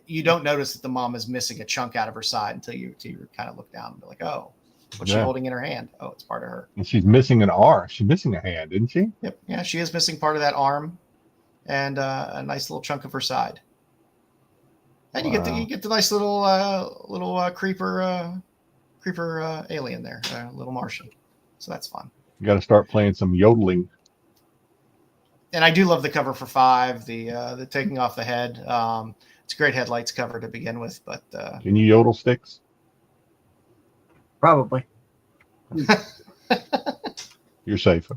Speaker 3: You don't notice that the mom is missing a chunk out of her side until you kind of look down and be like, oh, what's she holding in her hand? Oh, it's part of her.
Speaker 2: And she's missing an arm. She's missing a hand, isn't she?
Speaker 3: Yep. Yeah, she is missing part of that arm and a nice little chunk of her side. And you get the nice little creeper alien there, little Martian. So that's fun.
Speaker 2: You got to start playing some yodeling.
Speaker 3: And I do love the cover for 5, the taking off the head. It's a great headlights cover to begin with, but
Speaker 2: can you yodel Styx?
Speaker 5: Probably.
Speaker 2: You're safe.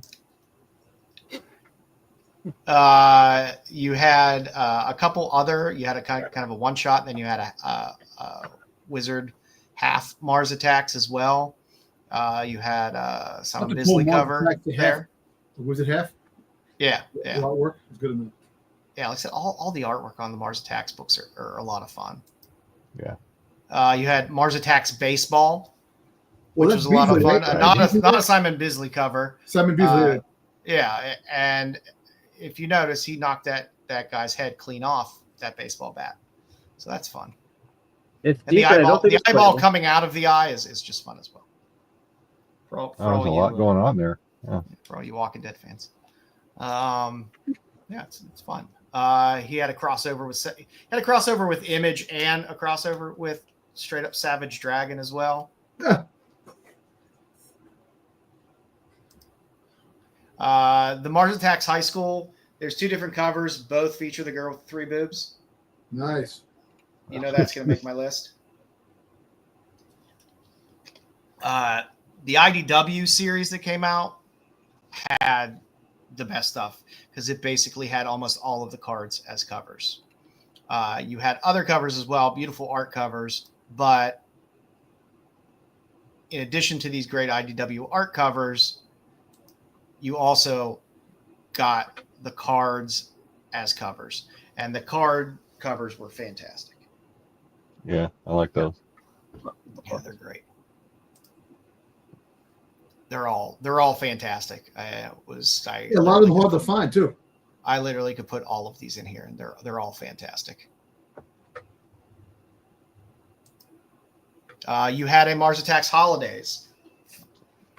Speaker 3: You had a couple other. You had a kind of a one shot, and then you had a wizard half Mars Attacks as well. You had some Bisley cover there.
Speaker 4: Was it half?
Speaker 3: Yeah.
Speaker 4: The artwork was good enough.
Speaker 3: Yeah, like I said, all the artwork on the Mars Attacks books are a lot of fun.
Speaker 2: Yeah.
Speaker 3: You had Mars Attacks Baseball, which was a lot of fun. Not a Simon Bisley cover.
Speaker 4: Simon Bisley.
Speaker 3: Yeah, and if you notice, he knocked that guy's head clean off that baseball bat. So that's fun.
Speaker 5: It's
Speaker 3: and the eyeball coming out of the eye is just fun as well.
Speaker 2: There's a lot going on there. Yeah.
Speaker 3: For all you Walking Dead fans. It's fun. He had a crossover with Image and a crossover with straight up Savage Dragon as well.
Speaker 4: Yeah.
Speaker 3: The Mars Attacks High School. There's 2 different covers. Both feature the girl with 3 boobs.
Speaker 4: Nice.
Speaker 3: You know that's going to make my list. The IDW series that came out had the best stuff because it basically had almost all of the cards as covers. You had other covers as well, beautiful art covers, but in addition to these great IDW art covers, you also got the cards as covers, and the card covers were fantastic.
Speaker 2: Yeah, I like those.
Speaker 3: Yeah, they're great. They're all fantastic. A
Speaker 4: lot of them hard to find too.
Speaker 3: I literally could put all of these in here, and they're all fantastic. You had a Mars Attacks Holidays.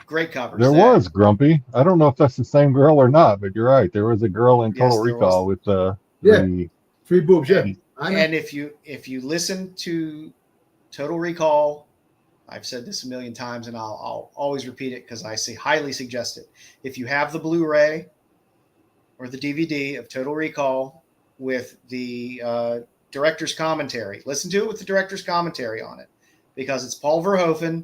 Speaker 3: Great covers.
Speaker 2: There was Grumpy. I don't know if that's the same girl or not, but you're right. There was a girl in Total Recall with
Speaker 4: 3 boobs. Yeah,
Speaker 3: and if you listen to Total Recall, I've said this a million times, and I'll always repeat it because I highly suggest it. If you have the Blu-ray or the DVD of Total Recall with the director's commentary, listen to it with the director's commentary on it, because it's Paul Verhoeven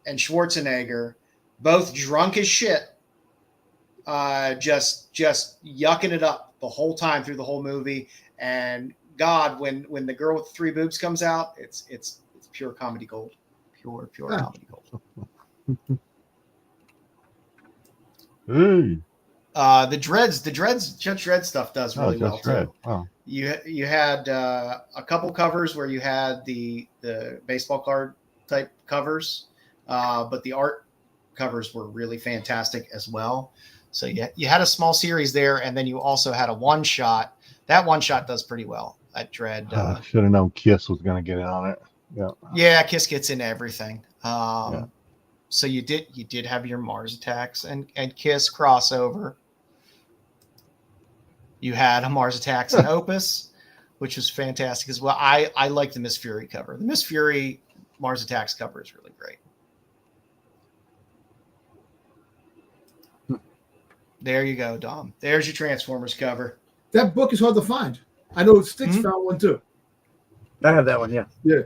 Speaker 3: and Schwarzenegger, both drunk as shit, just yucking it up the whole time through the whole movie. And God, when the girl with the 3 boobs comes out, it's pure comedy gold. Pure comedy gold.
Speaker 2: Hey.
Speaker 3: The Judge Dredd stuff does really well
Speaker 2: Dredd.
Speaker 3: too.
Speaker 2: Oh.
Speaker 3: You had a couple covers where you had the baseball card type covers, but the art covers were really fantastic as well. So you had a small series there, and then you also had a one shot. That one shot does pretty well. That Dredd.
Speaker 2: Should have known Kiss was going to get in on it. Yeah.
Speaker 3: Yeah, Kiss gets into everything. So you did have your Mars Attacks and Kiss crossover. You had a Mars Attacks and Opus, which was fantastic as well. I like the Miss Fury cover. The Miss Fury Mars Attacks cover is really great. There you go, Dom. There's your Transformers cover.
Speaker 4: That book is hard to find. I know Styx found one too.
Speaker 5: I have that one, yeah.
Speaker 4: Yeah.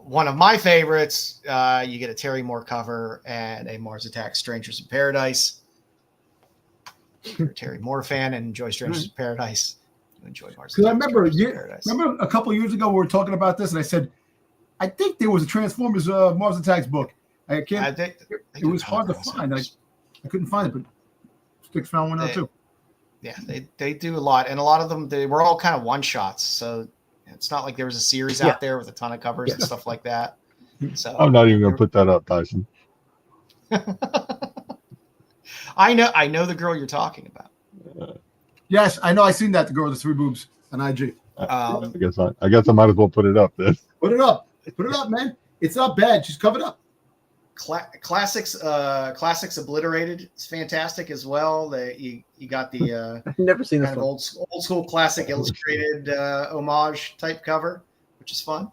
Speaker 3: One of my favorites, you get a Terry Moore cover and a Mars Attacks Strangers in Paradise. If you're a Terry Moore fan and enjoy Strangers in Paradise, you enjoy Mars Attacks.
Speaker 4: Because I remember,
Speaker 3: Paradise.
Speaker 4: remember a couple of years ago we were talking about this, and I said, I think there was a Transformers Mars Attacks book. I can't.
Speaker 3: They
Speaker 4: it was hard to find. I couldn't find it, but Styx found one out too.
Speaker 3: Yeah, they do a lot, and a lot of them they were all kind of one shots. So it's not like there was a series out there with a ton of covers and stuff like that. So
Speaker 2: I'm not even going to put that up, Tyson.
Speaker 3: I know the girl you're talking about.
Speaker 4: Yes, I know. I seen that, the girl with the 3 boobs on IG.
Speaker 2: I guess I might as well put it up then.
Speaker 4: Put it up, man. It's not bad. She's covered up.
Speaker 3: Classics Obliterated. It's fantastic as well. You got the
Speaker 5: I've never seen this
Speaker 3: kind of
Speaker 5: one.
Speaker 3: old school classic illustrated homage type cover, which is fun.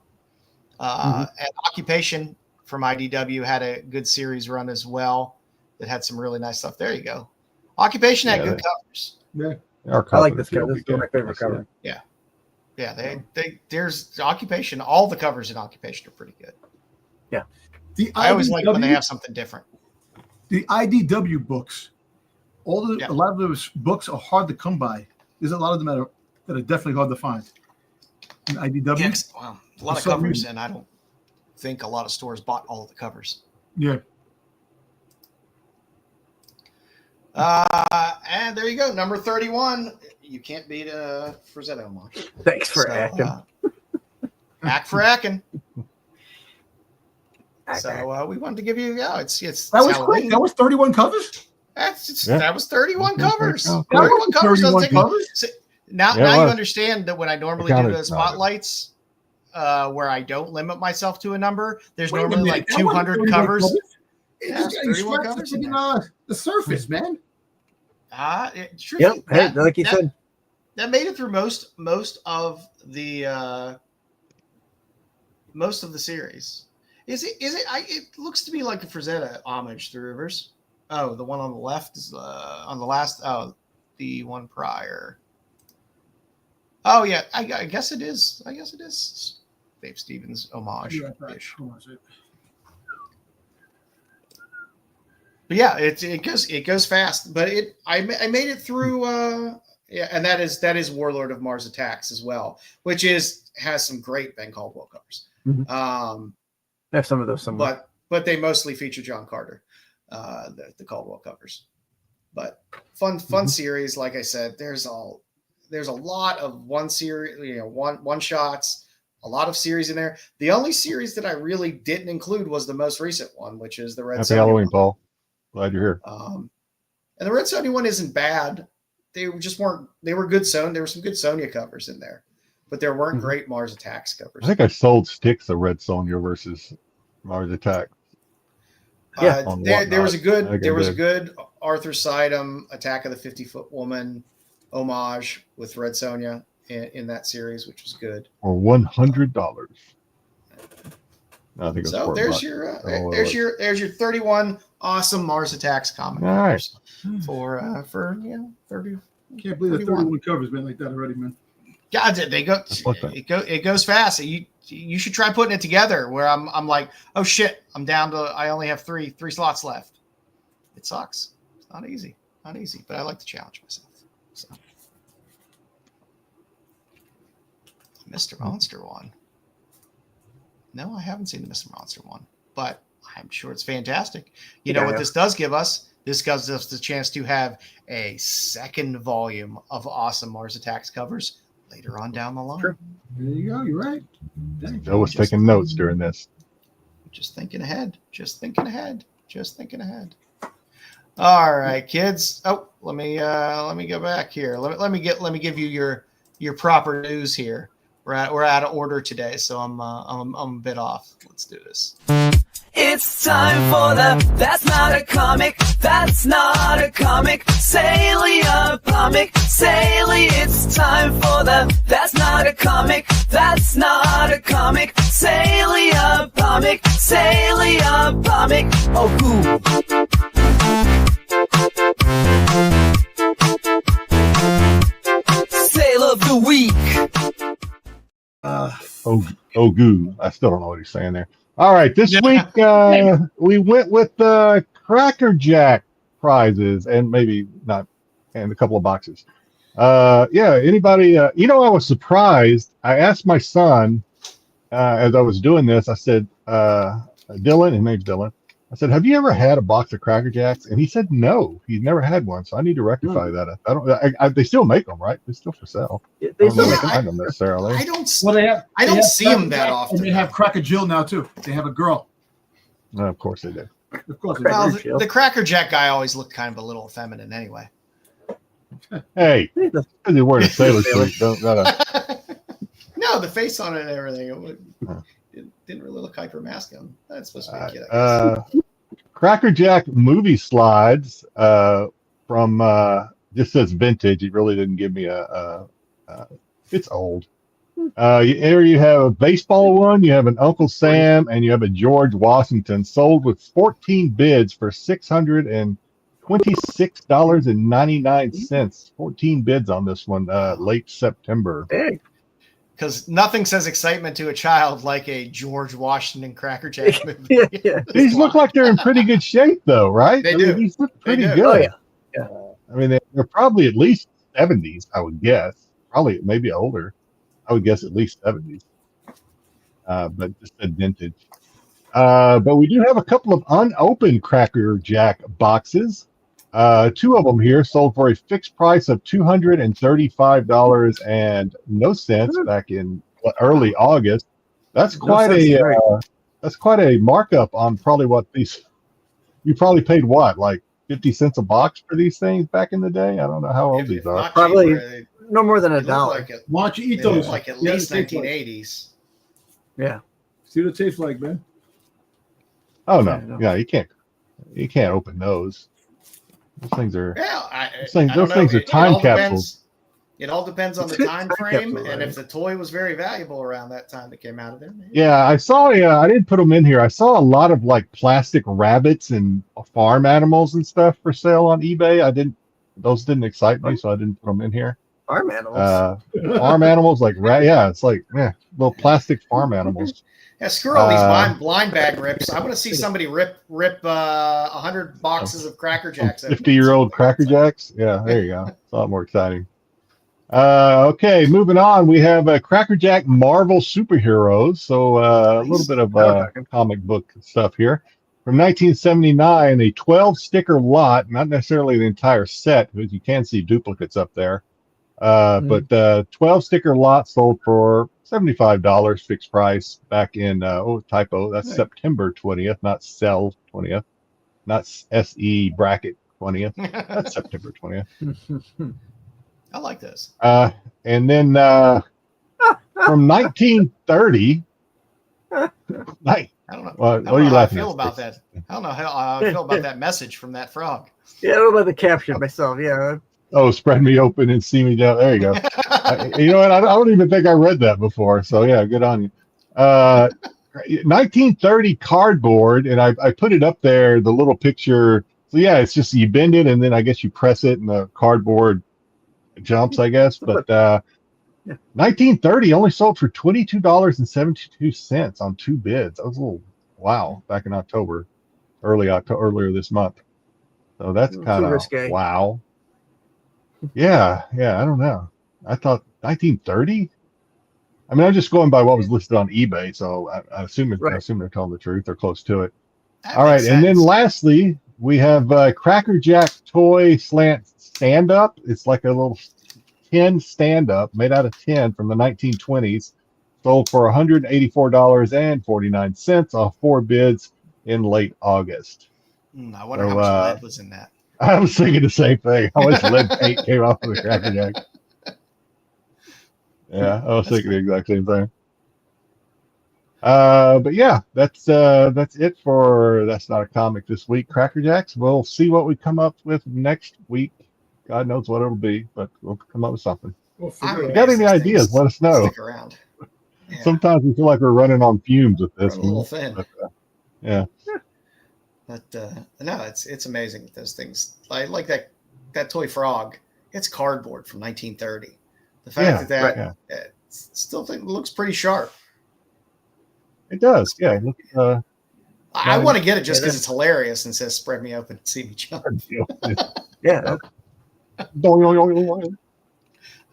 Speaker 3: And Occupation from IDW had a good series run as well that had some really nice stuff. There you go. Occupation had good covers.
Speaker 4: Yeah.
Speaker 5: I like this cover. This is my favorite cover.
Speaker 3: Yeah, there's Occupation. All the covers in Occupation are pretty good.
Speaker 5: Yeah.
Speaker 3: I always like when they have something different.
Speaker 4: The IDW books, a lot of those books are hard to come by. There's a lot of them that are definitely hard to find. In IDW,
Speaker 3: Yeah, wow, a lot of covers, and I don't think a lot of stores bought all of the covers.
Speaker 4: Yeah.
Speaker 3: And there you go, number 31. You can't beat Frazetta homage.
Speaker 5: Thanks for acting.
Speaker 3: Act for acting. So we wanted to give you, it's
Speaker 4: that was quick. That was 31 covers.
Speaker 3: That was 31 covers.
Speaker 2: Oh,
Speaker 3: 31 covers.
Speaker 4: 31 covers.
Speaker 3: So now you understand that when I normally do the spotlights, where I don't limit myself to a number, there's normally like 200 covers.
Speaker 4: It's 31 covers. The surface, man.
Speaker 3: True.
Speaker 5: Yep. Hey, like you said,
Speaker 3: that made it through most of the series. Is it? It looks to me like a Frazetta homage through Rivers. Oh, the one on the left is on the last. Oh, the one prior. Oh yeah, I guess it is. I guess it is Dave Stevens homage. But yeah, it goes fast. But I made it through. And that is Warlord of Mars Attacks as well, which has some great Ben Caldwell covers.
Speaker 5: I have some of those somewhere.
Speaker 3: But they mostly feature John Carter, the Caldwell covers. But fun series, like I said. There's a lot of one series, one shots. A lot of series in there. The only series that I really didn't include was the most recent one, which is the Red Sonja.
Speaker 2: Happy Halloween, Paul. Glad you're here.
Speaker 3: And the Red Sonja one isn't bad. They just weren't. They were good. There were some good Sonja covers in there, but there weren't great Mars Attacks covers.
Speaker 2: I think I sold Styx a Red Sonja versus Mars Attack.
Speaker 5: Yeah,
Speaker 3: there was a good Arthur Sidem Attack of the 50-Foot Woman homage with Red Sonja in that series, which was good.
Speaker 2: Or $100. I think
Speaker 3: so. There's your 31 awesome Mars Attacks comic
Speaker 2: covers
Speaker 3: for 30.
Speaker 4: Can't believe the 31 covers been like that already, man.
Speaker 3: God, they go. It goes fast. You should try putting it together. Where I'm like, oh shit, I'm down to. I only have three slots left. It sucks. It's not easy, but I like to challenge myself. So, Mr. Monster one. No, I haven't seen the Mr. Monster one, but I'm sure it's fantastic. You know what this does give us? this gives us the chance to have a second volume of awesome Mars Attacks covers later on down the line.
Speaker 5: True.
Speaker 4: There you go. You're right.
Speaker 2: Joe was taking notes during this.
Speaker 3: Just thinking ahead. Just thinking ahead. Just thinking ahead. All right, kids. Oh, let me go back here. Let me give you your proper news here. We're out of order today, so I'm a bit off. Let's do this.
Speaker 1: It's time for the That's Not a Comic, That's Not a Comic, Salia Comic, Salia. It's time for the That's Not a Comic, That's Not a Comic, Salia Comic, Salia Comic. Oh, cool. Sale of the week.
Speaker 2: Oh, goo. I still don't know what he's saying there. All right, this week we went with the Cracker Jack prizes and maybe not, and a couple of boxes. Anybody? I was surprised. I asked my son as I was doing this. I said, Dylan, his name's Dylan. I said, "Have you ever had a box of Cracker Jacks?" And he said, "No, he's never had one." So I need to rectify that. I don't. They still make them, right? They're still for sale.
Speaker 5: Yeah, they still
Speaker 2: make them necessarily.
Speaker 3: I don't.
Speaker 4: Well,
Speaker 3: I don't see them that often.
Speaker 4: And they have Cracker Jill now too. They have a girl.
Speaker 2: Of course they do.
Speaker 4: Of course.
Speaker 3: Well, the Cracker Jack guy always looked kind of a little feminine anyway.
Speaker 2: Hey, because you're wearing a sailor suit, don't gotta.
Speaker 3: No, the face on it and everything. It didn't really look hyper masculine. That's supposed to be a kid, I guess.
Speaker 2: Cracker Jack movie slides from just says vintage. It really didn't give me it's old. Here you have a baseball one, you have an Uncle Sam, and you have a George Washington sold with 14 bids for $626.99. 14 bids on this one, late September.
Speaker 5: Hey.
Speaker 3: Because nothing says excitement to a child like a George Washington Cracker Jack movie.
Speaker 5: Yeah.
Speaker 2: These look like they're in pretty good shape, though, right?
Speaker 3: They do.
Speaker 2: These look pretty
Speaker 3: do.
Speaker 2: good.
Speaker 5: Oh, yeah.
Speaker 2: I mean, they're probably at least 70s, I would guess. Probably maybe older. I would guess at least 70s. But just a vintage. But we do have a couple of unopened Cracker Jack boxes. Two of them here sold for a fixed price of $235 and no cents back in early August. That's quite a markup on probably what these. You probably paid what, like 50 cents a box for these things back in the day? I don't know how old these are.
Speaker 5: Probably no more than $1.
Speaker 4: Why don't you eat
Speaker 3: They look
Speaker 4: those?
Speaker 3: like at least 1980s.
Speaker 5: Yeah.
Speaker 4: See what it tastes like, man.
Speaker 2: Oh no, yeah, you can't open those. Those things are.
Speaker 3: Yeah,
Speaker 2: those things are time capsules.
Speaker 3: It all depends on the time frame,
Speaker 5: capsule,
Speaker 3: and
Speaker 5: right?
Speaker 3: if the toy was very valuable around that time that came out of there. Maybe.
Speaker 2: Yeah, I saw. I didn't put them in here. I saw a lot of like plastic rabbits and farm animals and stuff for sale on eBay. Those didn't excite me, so I didn't put them in here.
Speaker 5: Farm animals.
Speaker 2: Farm animals like it's like little plastic farm animals.
Speaker 3: Yeah, screw all these blind bag rips. I want to see somebody rip 100 boxes of Cracker Jacks.
Speaker 2: 50-year-old Cracker Jacks. Yeah, there you go. It's a lot more exciting. Okay, moving on. We have Cracker Jack Marvel superheroes. So a little bit of comic book stuff here. From 1979, a 12 sticker lot, not necessarily the entire set, because you can see duplicates up there. But 12 sticker lot sold for $75 fixed price back in typo, that's September 20th, not cell 20th, not SE bracket 20th. That's September 20th.
Speaker 3: I like this.
Speaker 2: And then from 1930,
Speaker 3: I don't know.
Speaker 2: what are you laughing
Speaker 3: I feel
Speaker 2: at?
Speaker 3: About that. I don't know how I feel about that message from that frog.
Speaker 5: Yeah, I don't know about the caption myself. Yeah.
Speaker 2: Oh, spread me open and see me down. There you go. You know what? I don't even think I read that before. So yeah, good on you. 1930 cardboard, and I put it up there. The little picture. So yeah, it's just you bend it, and then I guess you press it, and the cardboard jumps. I guess, but 1930 only sold for $22.72 on 2 bids. That was a little back in October, earlier this month. So that's kind of wow. Yeah, I don't know. I thought 1930. I mean, I'm just going by what was listed on eBay, so I assume they're telling the truth. They're close to it. All right, and then lastly, We have Cracker Jack toy slant stand-up. It's like a little tin stand-up made out of tin from the 1920s. Sold for $184.49 off 4 bids in late August.
Speaker 3: I wonder how much lead was in that.
Speaker 2: I was thinking the same thing. How much lead paint came off of the Cracker Jack? Yeah, I was thinking the exact same thing. But yeah, that's it for That's Not a Comic this week. Cracker Jacks. We'll see what we come up with next week. God knows what it'll be, but we'll come up with something. If you got any ideas, let us know.
Speaker 3: Stick around. Yeah.
Speaker 2: Sometimes we feel like we're running on fumes with this.
Speaker 3: A little thin.
Speaker 2: But, yeah.
Speaker 3: But no, it's amazing those things. Like that toy frog. It's cardboard from 1930. The fact that it still looks pretty sharp.
Speaker 2: It does, yeah.
Speaker 3: I want to get it just because it's hilarious and says "Spread me open, see me jump."
Speaker 5: Yeah.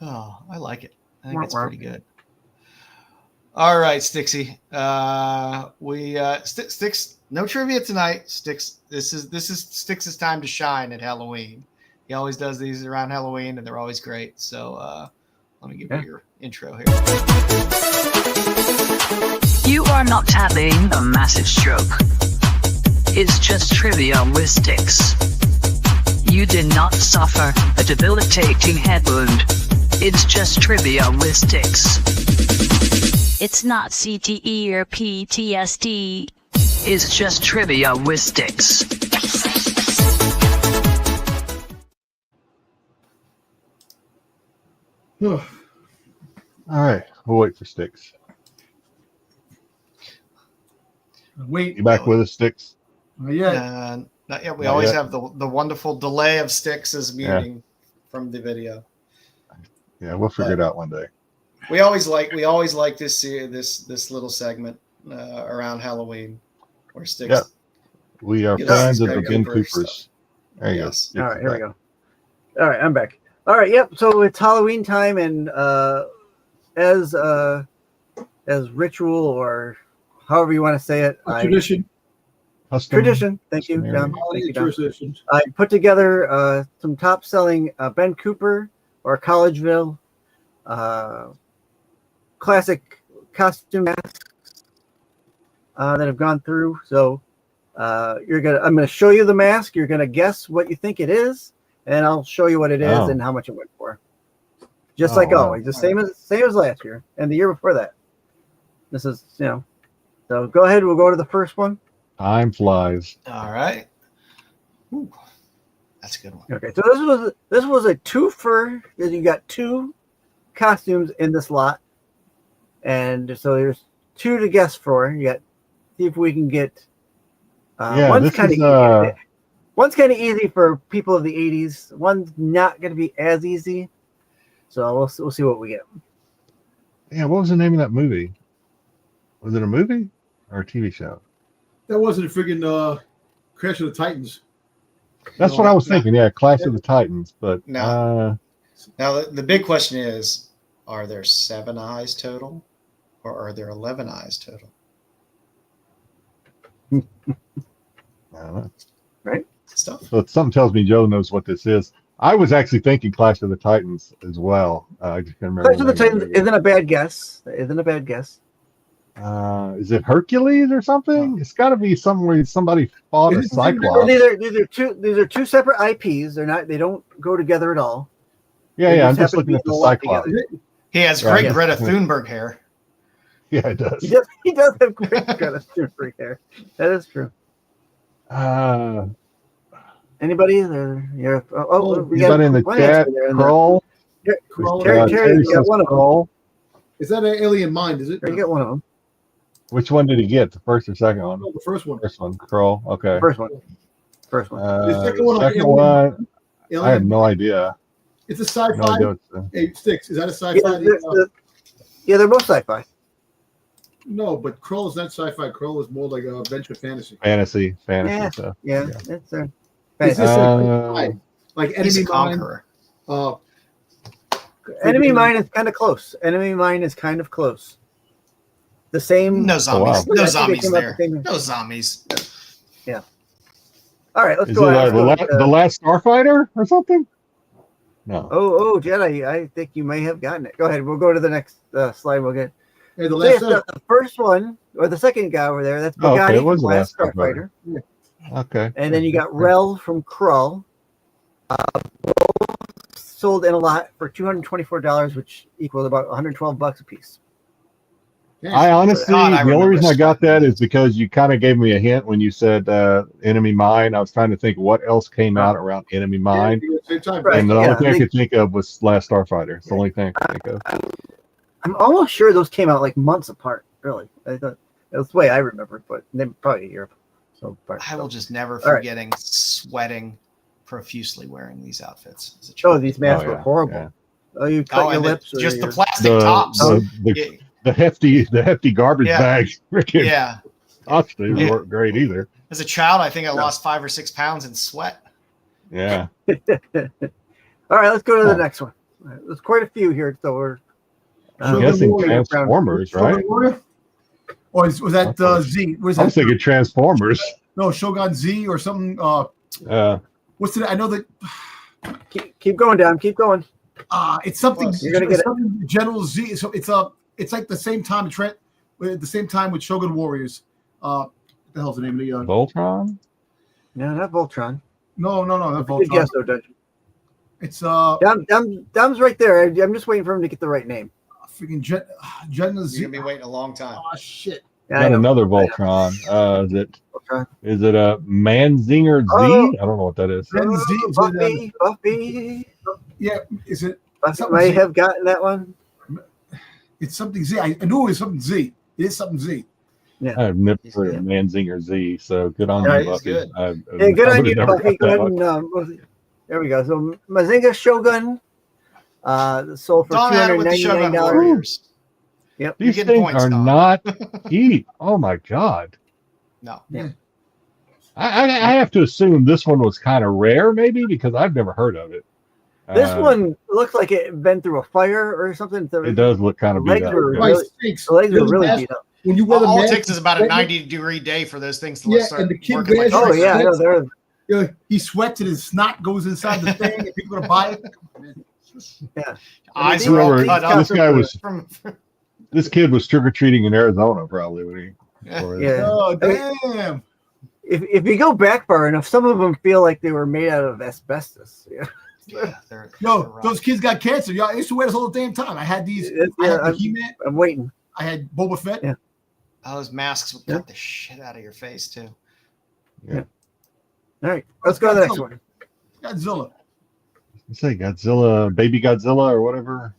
Speaker 3: Oh, I like it. I think it's pretty good. All right, Stixy. Styx. No trivia tonight, Styx. This is Styx's time to shine at Halloween. He always does these around Halloween, and they're always great. So let me give you your intro here.
Speaker 6: You are not having a massive stroke. It's just trivia with Styx. You did not suffer a debilitating head wound. It's just trivia with Styx.
Speaker 7: It's not CTE or PTSD.
Speaker 6: It's just trivia with Styx.
Speaker 2: All right, we'll wait for Styx.
Speaker 4: Wait.
Speaker 2: You back with us, Styx?
Speaker 3: Yeah. Not yet. We always have the wonderful delay of Styx's muting from the video.
Speaker 2: Yeah, we'll figure it out one day.
Speaker 3: We always like this little segment around Halloween where Styx.
Speaker 2: Yeah. We are fans of the Ben Coopers. There you go.
Speaker 5: All right, here we go. All right, I'm back. All right, yep. So it's Halloween time, and as ritual or however you want to say it,
Speaker 4: Tradition.
Speaker 5: Tradition. Thank you, John. Thank you, John. I put together some top-selling Ben Cooper or Collegeville classic costume masks that have gone through. So I'm gonna show you the mask. You're gonna guess what you think it is, and I'll show you what it is and how much it went for. Just like always, the same as last year and the year before that. This is So go ahead. We'll go to the first one.
Speaker 2: Time flies.
Speaker 3: All right. Ooh, that's a good one.
Speaker 5: Okay, so this was a twofer. You got 2 costumes in this lot, and so there's 2 to guess for. You got see if we can get. One's kind of easy. One's kind of easy for people of the 80s. One's not going to be as easy. So we'll see what we get.
Speaker 2: Yeah, what was the name of that movie? Was it a movie or a TV show?
Speaker 4: That wasn't a friggin' Crash of the Titans.
Speaker 2: That's what I was thinking. Yeah, Clash of the Titans. But
Speaker 3: now the big question is: are there 7 eyes total, or are there 11 eyes total?
Speaker 2: I don't know.
Speaker 5: Right.
Speaker 3: Stuff.
Speaker 2: So something tells me Joe knows what this is. I was actually thinking Clash of the Titans as well. I just can't remember.
Speaker 5: Clash of the Titans isn't a bad guess.
Speaker 2: Is it Hercules or something? It's got to be somewhere somebody fought a Cyclops.
Speaker 5: These are 2 separate IPs. They don't go together at all.
Speaker 2: Yeah. I'm just looking at the Cyclops.
Speaker 3: He has great Greta Thunberg hair.
Speaker 2: Yeah, it does.
Speaker 5: He does have great Greta Thunberg hair. That is true. Anybody? We
Speaker 2: got in the chat. Kroll.
Speaker 5: Terry, you got one of them.
Speaker 4: Is that an alien mind? Is it?
Speaker 5: You got one of them.
Speaker 2: Which one did he get? The first or second one?
Speaker 4: Oh, the first one.
Speaker 2: First one. Kroll. Okay.
Speaker 5: First one.
Speaker 4: The second
Speaker 2: one. I have no idea.
Speaker 4: It's a sci-fi.
Speaker 2: No idea
Speaker 4: Hey, Styx, is that a sci-fi?
Speaker 5: Yeah, they're both sci-fi.
Speaker 4: No, but Kroll is not sci-fi. Kroll is more like a adventure fantasy.
Speaker 2: Fantasy
Speaker 5: Yeah,
Speaker 2: stuff.
Speaker 5: Yeah. It's
Speaker 4: Is this like
Speaker 3: He's
Speaker 4: Enemy
Speaker 3: a conqueror.
Speaker 4: Mine?
Speaker 5: Enemy Mine is kind of close. The same.
Speaker 3: No zombies.
Speaker 2: wow.
Speaker 3: No zombies there.
Speaker 5: The same.
Speaker 3: No zombies.
Speaker 5: Yeah. All right, let's
Speaker 2: Is
Speaker 5: go.
Speaker 2: it
Speaker 5: Let's go
Speaker 2: the last Starfighter or something? No.
Speaker 5: Oh, Jedi. I think you may have gotten it. Go ahead. We'll go to the next slide. We'll get.
Speaker 4: Hey, the
Speaker 5: So
Speaker 4: last
Speaker 5: the first one, or the second guy over there, that's
Speaker 2: Oh, okay,
Speaker 5: Bugatti
Speaker 2: it was
Speaker 5: from
Speaker 2: the
Speaker 5: Last
Speaker 2: last
Speaker 5: Starfighter.
Speaker 2: Okay.
Speaker 5: And then you got Rel from Krull. Sold in a lot for $224, which equals about $112 a piece.
Speaker 2: I honestly,
Speaker 3: God, I
Speaker 2: the only
Speaker 3: remember
Speaker 2: reason I got
Speaker 3: sweating
Speaker 2: that is
Speaker 3: those.
Speaker 2: because you kind of gave me a hint when you said Enemy Mine. I was trying to think what else came out around Enemy Mine,
Speaker 4: Same time.
Speaker 5: Right.
Speaker 2: and the only
Speaker 5: yeah,
Speaker 2: thing I
Speaker 5: they-
Speaker 2: could think of was Last Starfighter. It's the only thing I could think of.
Speaker 5: I'm almost sure those came out like months apart. Really, I thought that's the way I remember, but they probably a year. So apart.
Speaker 3: I will just never
Speaker 5: All right.
Speaker 3: forgetting sweating profusely wearing these outfits as a
Speaker 5: Oh,
Speaker 3: child.
Speaker 5: these masks
Speaker 2: Oh,
Speaker 5: were
Speaker 2: yeah,
Speaker 5: horrible.
Speaker 2: yeah.
Speaker 5: Oh, you cut your
Speaker 3: and
Speaker 5: lips.
Speaker 3: just the
Speaker 5: your-
Speaker 3: plastic tops.
Speaker 2: The hefty garbage
Speaker 3: Yeah.
Speaker 2: bags. Freaking
Speaker 3: Yeah.
Speaker 2: costumes
Speaker 3: Yeah.
Speaker 2: weren't great either.
Speaker 3: As a child, I think I lost 5 or 6 pounds in sweat.
Speaker 2: Yeah.
Speaker 5: All right, let's go to the
Speaker 2: Oh.
Speaker 5: next one. All right, there's quite a few here, so we're.
Speaker 2: I'm
Speaker 4: Shogun
Speaker 2: guessing
Speaker 4: Warrior.
Speaker 2: Transformers,
Speaker 4: Shogun
Speaker 2: right?
Speaker 4: Warrior? Or was that Z? Was
Speaker 2: I was
Speaker 4: that
Speaker 2: thinking Transformers.
Speaker 4: no Shogun Z or something? What's it? I know that.
Speaker 5: Keep going down. Keep going.
Speaker 4: It's something.
Speaker 3: Plus.
Speaker 5: You're gonna get it.
Speaker 4: something General Z. So it's like the same time Trent, at the same time with Shogun Warriors. What the hell's the name of the?
Speaker 2: Voltron?
Speaker 5: No, not Voltron.
Speaker 4: No, not
Speaker 5: Good
Speaker 4: Voltron.
Speaker 5: guess, though, Dungeon.
Speaker 4: It's
Speaker 5: Dom's right there. I'm just waiting for him to get the right name.
Speaker 4: freaking General Z.
Speaker 3: You're going to be waiting a long time.
Speaker 4: Oh shit!
Speaker 5: Yeah, I
Speaker 2: Got
Speaker 5: know.
Speaker 2: another Voltron.
Speaker 5: Voltron.
Speaker 2: Is it a Manzinger Z?
Speaker 5: Oh.
Speaker 2: I don't know what that is.
Speaker 4: Gen Z. Is it,
Speaker 5: Buffy.
Speaker 4: yeah, is it?
Speaker 5: Buffy
Speaker 4: Something
Speaker 5: may
Speaker 4: Z.
Speaker 5: have gotten that one.
Speaker 4: It's something Z. I knew it was something Z. It is something Z.
Speaker 2: I've never
Speaker 3: He's
Speaker 2: heard of Manzinger Z, so good on
Speaker 5: Yeah,
Speaker 2: you,
Speaker 3: he's
Speaker 2: Buffy.
Speaker 3: good.
Speaker 5: Yeah, good on you,
Speaker 2: never
Speaker 5: Buffy.
Speaker 2: got that
Speaker 5: Go ahead
Speaker 2: one.
Speaker 5: and, there we go. So Mazinga Shogun sold for
Speaker 3: Don't add it with the Shogun
Speaker 5: $299.
Speaker 3: Warriors.
Speaker 5: Yep.
Speaker 2: These
Speaker 3: You're getting
Speaker 2: things
Speaker 3: points,
Speaker 2: are
Speaker 3: Tom.
Speaker 2: not cheap. Oh my god.
Speaker 3: No.
Speaker 2: I have to assume this one was kind of rare, maybe, because I've never heard of it.
Speaker 5: This one looks like it been through a fire or something.
Speaker 2: It does look kind of beat
Speaker 5: legs
Speaker 2: up.
Speaker 5: were
Speaker 2: yeah.
Speaker 5: really-
Speaker 4: Stinks.
Speaker 5: The legs are
Speaker 4: Really
Speaker 5: really
Speaker 4: bad.
Speaker 5: beat up.
Speaker 4: When you wear the
Speaker 3: All it
Speaker 4: mask,
Speaker 3: takes is about a 90-degree day for those things to
Speaker 4: Yeah,
Speaker 3: start
Speaker 4: and the kid
Speaker 3: working like
Speaker 4: wears
Speaker 5: Oh
Speaker 3: crazy.
Speaker 5: yeah, I know they're
Speaker 4: you know, he sweats and his snot goes inside the thing, and people are gonna buy it.
Speaker 3: Eyes
Speaker 5: I mean,
Speaker 3: are all
Speaker 2: Remember,
Speaker 3: cut up.
Speaker 2: this guy was
Speaker 3: From,
Speaker 2: this kid was trick or treating in Arizona, probably when he.
Speaker 5: Yeah.
Speaker 4: Oh damn!
Speaker 5: If you go back far enough, some of them feel like they were made out of asbestos. Yeah.
Speaker 3: yeah, they're
Speaker 4: Yo,
Speaker 3: rough.
Speaker 4: those kids got cancer. Yo, I used to wear this all the damn time. I had these.
Speaker 5: Yeah,
Speaker 4: I had the
Speaker 5: I'm-
Speaker 4: He-Man.
Speaker 5: I'm waiting.
Speaker 4: I had Boba Fett.
Speaker 5: Yeah.
Speaker 3: Those masks would
Speaker 5: Yeah.
Speaker 3: cut the shit out of your face too.
Speaker 5: All right, let's go to the next one.
Speaker 4: Godzilla.
Speaker 2: Let's say Godzilla, Baby Godzilla, or whatever.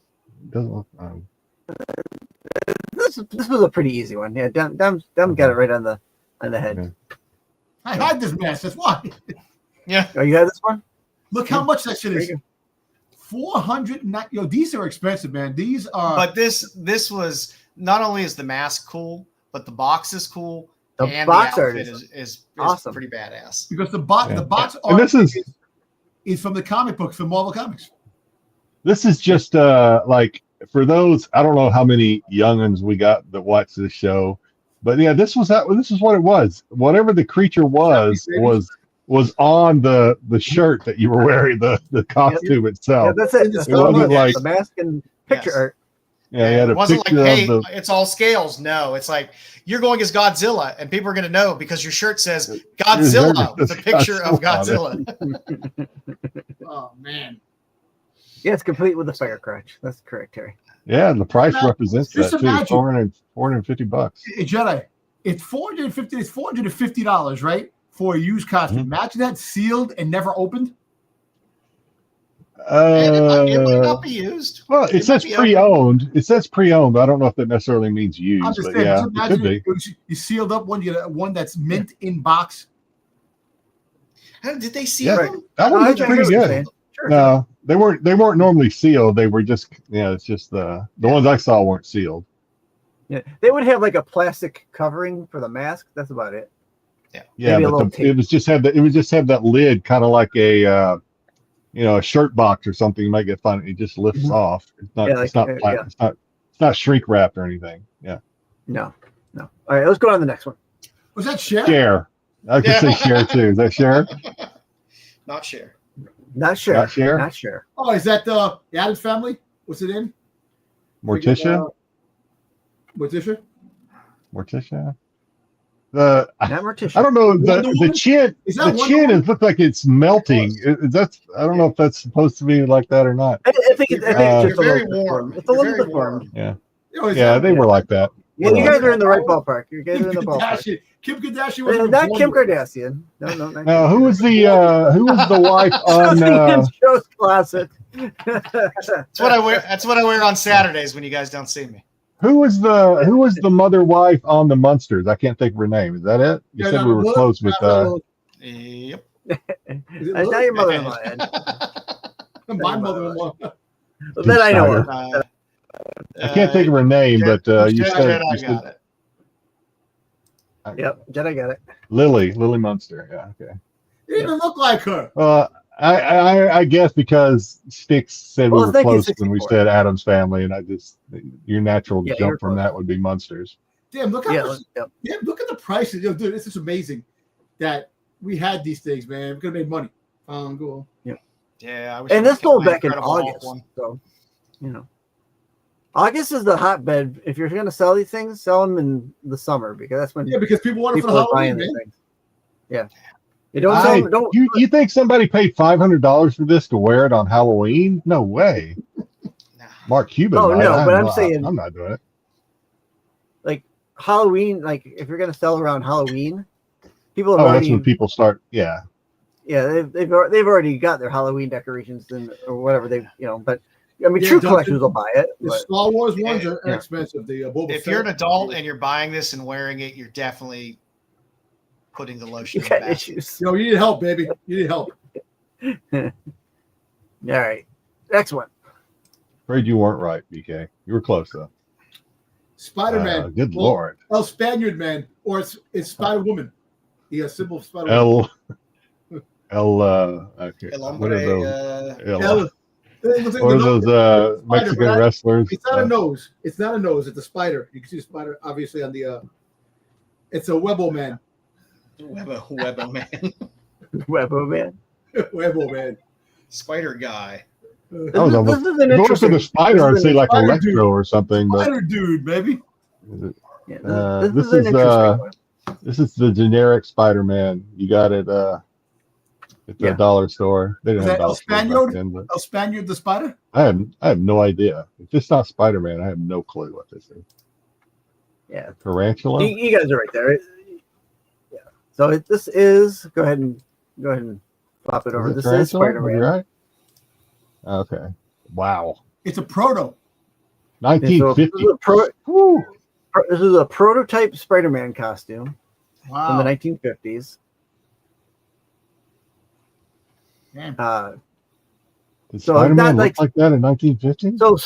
Speaker 2: Doesn't look.
Speaker 5: This was a pretty easy one. Yeah, Dom got it right on the head.
Speaker 2: Okay.
Speaker 4: I had this mask. That's why.
Speaker 3: Yeah.
Speaker 5: Oh, you had this one?
Speaker 4: Look how much that shit
Speaker 5: There
Speaker 4: is.
Speaker 5: you go.
Speaker 4: 400. Yo, these are expensive, man. These are.
Speaker 3: But this was not only is the mask cool, but the box is cool.
Speaker 5: The
Speaker 3: and
Speaker 5: box
Speaker 3: the
Speaker 5: art
Speaker 3: outfit
Speaker 5: is
Speaker 3: is
Speaker 5: awesome.
Speaker 3: pretty badass.
Speaker 4: because the box
Speaker 2: And
Speaker 4: art
Speaker 2: this
Speaker 4: is from the comic books from Marvel Comics.
Speaker 2: This is just like for those. I don't know how many youngins we got that watch this show, but yeah, this is what it was. Whatever the creature was on the shirt that you were wearing, the costume
Speaker 5: Yeah,
Speaker 2: itself.
Speaker 5: that's it. That's
Speaker 2: It
Speaker 5: all
Speaker 2: wasn't
Speaker 5: was.
Speaker 2: like-
Speaker 5: The mask and picture
Speaker 3: Yes.
Speaker 5: art.
Speaker 2: Yeah, you had
Speaker 3: it
Speaker 2: a
Speaker 3: wasn't like,
Speaker 2: picture
Speaker 3: hey,
Speaker 2: of the.
Speaker 3: it's all scales. No, it's like you're going as Godzilla, and people are going to know because your shirt says Godzilla with a picture of
Speaker 2: Godzilla
Speaker 3: Godzilla.
Speaker 4: Oh man.
Speaker 5: Yeah, it's complete with the fire crotch. That's correct, Terry.
Speaker 2: Yeah, and the price
Speaker 4: Now,
Speaker 2: represents
Speaker 4: just
Speaker 2: that too.
Speaker 4: imagine-
Speaker 2: $450.
Speaker 4: Hey, Jedi, it's $450. It's $450, right, for a used costume.
Speaker 2: Mhm.
Speaker 4: Imagine that sealed and never opened.
Speaker 3: And it might not be used.
Speaker 2: Well,
Speaker 3: It
Speaker 2: it says
Speaker 3: might be open.
Speaker 2: pre-owned. It says pre-owned, but I don't know if that necessarily means
Speaker 4: I'm
Speaker 2: used.
Speaker 4: just
Speaker 2: But
Speaker 4: saying.
Speaker 2: yeah,
Speaker 4: just
Speaker 2: it
Speaker 4: imagine
Speaker 2: could be.
Speaker 4: you sealed up one. You get one that's mint in box.
Speaker 3: Did they see
Speaker 2: Yeah,
Speaker 3: them?
Speaker 2: that
Speaker 5: No,
Speaker 2: one
Speaker 5: I
Speaker 2: looks
Speaker 5: hear
Speaker 2: pretty
Speaker 5: what you're
Speaker 2: good.
Speaker 5: saying. Sure.
Speaker 2: No, they weren't normally sealed. They were just it's just the ones I saw weren't sealed.
Speaker 5: Yeah, they would have like a plastic covering for the mask. That's about it.
Speaker 2: Yeah,
Speaker 5: Maybe a
Speaker 2: but
Speaker 5: little tape.
Speaker 2: it would just have that lid, kind of like a a shirt box or something. You might get fun. It just lifts
Speaker 5: Mhm.
Speaker 2: off. It's not.
Speaker 5: Yeah,
Speaker 2: it's not.
Speaker 5: like,
Speaker 2: It's not shrink wrapped or anything. Yeah.
Speaker 5: No. All right, let's go on to the next one.
Speaker 4: Was that Cher?
Speaker 2: Share. I could say Cher too. Is that Cher?
Speaker 3: Not Cher.
Speaker 5: Not sure.
Speaker 2: Not Cher?
Speaker 5: Not sure.
Speaker 4: Oh, is that the Addams Family? What's it in?
Speaker 2: Morticia?
Speaker 4: Morticia?
Speaker 2: Morticia?
Speaker 5: Not Morticia.
Speaker 2: I don't know.
Speaker 4: Wonder
Speaker 2: The
Speaker 4: Woman?
Speaker 2: chin,
Speaker 4: Is that
Speaker 2: the
Speaker 4: Wonder
Speaker 2: chin
Speaker 4: Woman?
Speaker 2: is look like it's melting. I don't know if that's supposed to be like that or not.
Speaker 5: I think it's
Speaker 3: You're
Speaker 5: just a
Speaker 3: very
Speaker 5: little
Speaker 3: warm.
Speaker 5: deformed. It's a
Speaker 3: You're
Speaker 5: little
Speaker 3: very
Speaker 5: deformed.
Speaker 3: warm.
Speaker 2: Yeah,
Speaker 4: Is
Speaker 2: yeah,
Speaker 4: that
Speaker 2: they were like that.
Speaker 5: Yeah, you guys are in the right ballpark. You guys are in the ballpark.
Speaker 4: Kardashian? Kim Kardashian was
Speaker 5: Not Kim Kardashian. No, not
Speaker 2: Now,
Speaker 5: Kim
Speaker 2: who was the wife on?
Speaker 5: Show's closet.
Speaker 3: That's what I wear. That's what I wear on Saturdays when you guys don't see me.
Speaker 2: Who was the mother wife on the Munsters? I can't think of her name. Is that it? You said we were close with.
Speaker 3: Yep.
Speaker 5: That's not your mother-in-law, Ed.
Speaker 4: My mother-in-law.
Speaker 5: That I know of.
Speaker 2: I can't think of her name, but you said,
Speaker 3: I got it.
Speaker 5: Yep, Jedi got it.
Speaker 2: Lily Munster. Yeah, okay.
Speaker 4: You didn't even look like her.
Speaker 2: I guess because Styx said
Speaker 5: Well,
Speaker 2: we
Speaker 5: it's
Speaker 2: were close when we
Speaker 5: 1964.
Speaker 2: said Adam's Family, and I just your natural
Speaker 5: Yeah, you're
Speaker 2: jump from
Speaker 5: close.
Speaker 2: that would be Munsters.
Speaker 4: Damn, look how
Speaker 5: Yeah, yep.
Speaker 4: look at the prices. Yo, dude, this is amazing that we had these things, man. We could have made money. Cool.
Speaker 3: Yeah, I wish
Speaker 5: And
Speaker 3: I
Speaker 5: this
Speaker 3: could get
Speaker 5: sold
Speaker 3: my
Speaker 5: back in
Speaker 3: Incredible Hulk
Speaker 5: August.
Speaker 3: one.
Speaker 5: So, August is the hotbed. If you're going to sell these things, sell them in the summer because that's when
Speaker 4: Yeah, because people want it for
Speaker 5: people are
Speaker 4: Halloween,
Speaker 5: buying these
Speaker 4: man.
Speaker 5: things. Yeah. You don't sell them. Don't.
Speaker 2: You think somebody paid $500 for this to wear it on Halloween? No way.
Speaker 3: Nah.
Speaker 2: Mark Cuban.
Speaker 5: Oh,
Speaker 2: might.
Speaker 5: no, but I'm
Speaker 2: not-
Speaker 5: saying-
Speaker 2: I'm not doing it.
Speaker 5: Like Halloween, like if you're going to sell around Halloween, people have
Speaker 2: Oh,
Speaker 5: already.
Speaker 2: that's when people start. Yeah.
Speaker 5: Yeah, they've already got their Halloween decorations or whatever they But I mean,
Speaker 4: Yeah,
Speaker 5: true
Speaker 4: don't
Speaker 5: collectors
Speaker 4: you-
Speaker 5: will buy it.
Speaker 4: The
Speaker 5: But
Speaker 4: Star Wars ones are
Speaker 5: Yeah.
Speaker 4: expensive. The Boba
Speaker 3: If
Speaker 4: Fett.
Speaker 3: you're an adult and you're buying this and wearing it, you're definitely putting the lotion
Speaker 5: you
Speaker 3: in
Speaker 5: got
Speaker 3: the basket.
Speaker 5: issues.
Speaker 4: Yo, you need help, baby. You need help.
Speaker 5: All right, next one.
Speaker 2: Afraid you weren't right, BK. You were close though.
Speaker 4: Spider-Man.
Speaker 2: Good
Speaker 4: Well,
Speaker 2: Lord.
Speaker 4: El Spaniard Man, or it's Spider-Woman. The symbol of Spider-Woman.
Speaker 2: Okay.
Speaker 3: El
Speaker 2: What are
Speaker 3: hombre,
Speaker 2: those?
Speaker 4: El-
Speaker 2: What are those Mexican
Speaker 4: but
Speaker 2: wrestlers?
Speaker 4: It's not a nose. It's not a nose. It's a spider. You can see the spider obviously on the. It's a Webo Man.
Speaker 3: Webbo man.
Speaker 5: Webbo man.
Speaker 4: Webo Man.
Speaker 3: Spider guy.
Speaker 2: I was almost
Speaker 5: This is an
Speaker 2: going for
Speaker 5: interesting.
Speaker 2: the spider. I'd say like
Speaker 4: Spider
Speaker 2: Electro
Speaker 4: dude.
Speaker 2: or something, but
Speaker 4: Spider dude, baby.
Speaker 5: Yeah,
Speaker 2: this
Speaker 5: is an
Speaker 2: is,
Speaker 5: interesting one.
Speaker 2: this is the generic Spider-Man. You got it at the dollar store. They didn't
Speaker 4: Is
Speaker 2: have
Speaker 4: that El
Speaker 2: dollar stores back
Speaker 4: Spaniard?
Speaker 2: then, but
Speaker 4: El Spaniard the spider.
Speaker 2: I have no idea. If it's not Spider-Man, I have no clue what this is.
Speaker 5: Yeah,
Speaker 2: Tarantula?
Speaker 5: you guys are right there. Yeah. So this is. Go ahead and flop it over.
Speaker 2: Is it
Speaker 5: This is
Speaker 2: Tarantula?
Speaker 5: Spider-Man.
Speaker 2: Are you right? Okay. Wow.
Speaker 4: It's a proto.
Speaker 2: 1950.
Speaker 5: This is a prototype Spider-Man costume
Speaker 4: Wow.
Speaker 5: from the 1950s.
Speaker 4: Damn.
Speaker 2: Did
Speaker 5: So
Speaker 2: Spider-Man
Speaker 5: not
Speaker 2: look like that in 1950?
Speaker 5: So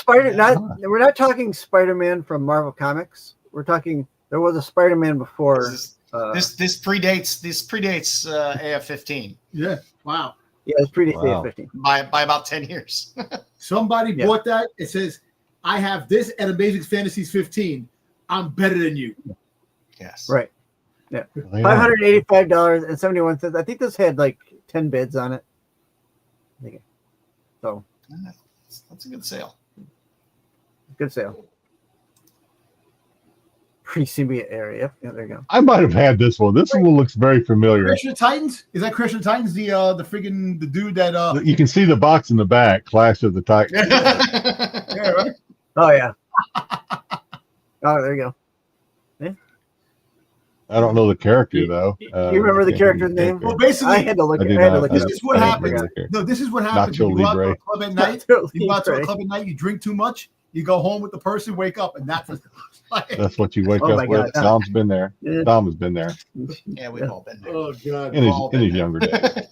Speaker 5: we're not talking Spider-Man from Marvel Comics. We're talking there was a Spider-Man before.
Speaker 3: This predates AF-15
Speaker 4: Yeah. Wow.
Speaker 5: Yeah, it's pretty
Speaker 2: Wow.
Speaker 5: 15.
Speaker 3: by about 10 years.
Speaker 4: Somebody
Speaker 5: Yeah.
Speaker 4: bought that. It says, "I have this at Amazing Fantasies 15. I'm better than you."
Speaker 3: Yes.
Speaker 5: Right. Yeah.
Speaker 2: They are.
Speaker 5: $585.71. I think this had like 10 bids on it. So
Speaker 3: That's a good sale.
Speaker 5: good sale. Pre-symbiote area. Yep. Yeah, there you go.
Speaker 2: I might have had this one. This one looks very familiar.
Speaker 4: Christian Titans? Is that Christian Titans? The freaking the dude that
Speaker 2: You can see the box in the back, Clash of the Titans.
Speaker 4: yeah, right?
Speaker 5: Oh yeah. Oh, there you go.
Speaker 2: I don't know the character though.
Speaker 5: You remember the character's name?
Speaker 4: Well, basically,
Speaker 5: I had to look.
Speaker 2: I
Speaker 5: I
Speaker 2: do
Speaker 5: had to
Speaker 2: not.
Speaker 5: look.
Speaker 4: this
Speaker 5: it up.
Speaker 4: is what
Speaker 2: I don't
Speaker 4: happens.
Speaker 2: remember the character.
Speaker 4: No, this is what happens.
Speaker 2: Nacho
Speaker 4: You go out to
Speaker 2: Libre.
Speaker 4: a club at night.
Speaker 5: Nacho
Speaker 4: You go out to a
Speaker 5: Libre.
Speaker 4: club at night. You drink too much. You go home with the person, wake up, and that's what it looks like.
Speaker 2: That's what you wake
Speaker 5: Oh my
Speaker 2: up with.
Speaker 5: God.
Speaker 2: Dom's been there.
Speaker 5: Yeah.
Speaker 2: Dom has been there
Speaker 3: Yeah, we've all been there.
Speaker 4: Oh god.
Speaker 2: in
Speaker 3: all been
Speaker 2: his
Speaker 3: there.
Speaker 2: younger days.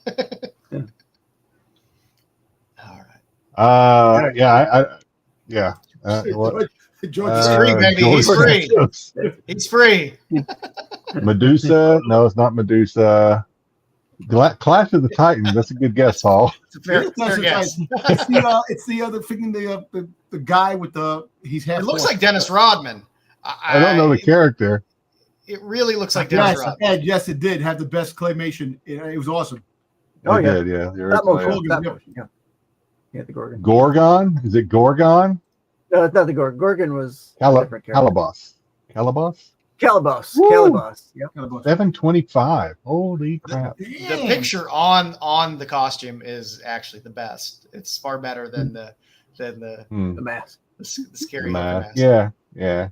Speaker 3: All right.
Speaker 2: Yeah. What?
Speaker 4: George,
Speaker 3: He's free, baby. He's free. He's free.
Speaker 2: Medusa? No, it's not Medusa. Clash of the Titans. That's a good guess, Paul.
Speaker 3: It's a fair guess.
Speaker 4: It's the other freaking the guy with the he's half.
Speaker 3: It looks like Dennis Rodman.
Speaker 2: I don't know the character.
Speaker 3: It really looks like
Speaker 4: Yes,
Speaker 3: Dennis
Speaker 4: Ed, yes, it did have the best claymation. It was awesome.
Speaker 5: Oh,
Speaker 2: It
Speaker 5: yeah.
Speaker 2: did, yeah. The
Speaker 5: Stop
Speaker 2: original,
Speaker 5: motion.
Speaker 2: yeah.
Speaker 5: Stop motion. Yeah. Yeah, the Gorgon.
Speaker 2: Gorgon? Is it Gorgon?
Speaker 5: No, it's not the Gorgon. Gorgon was a different character.
Speaker 2: Calabas. Calabas?
Speaker 5: Calabas.
Speaker 2: Woo!
Speaker 5: Calabas. Yep.
Speaker 2: 725. Holy crap.
Speaker 3: The picture on the costume is actually the best. It's far better than the
Speaker 5: The mask.
Speaker 3: the scary
Speaker 2: Mask.
Speaker 3: mask.
Speaker 2: Yeah, yeah.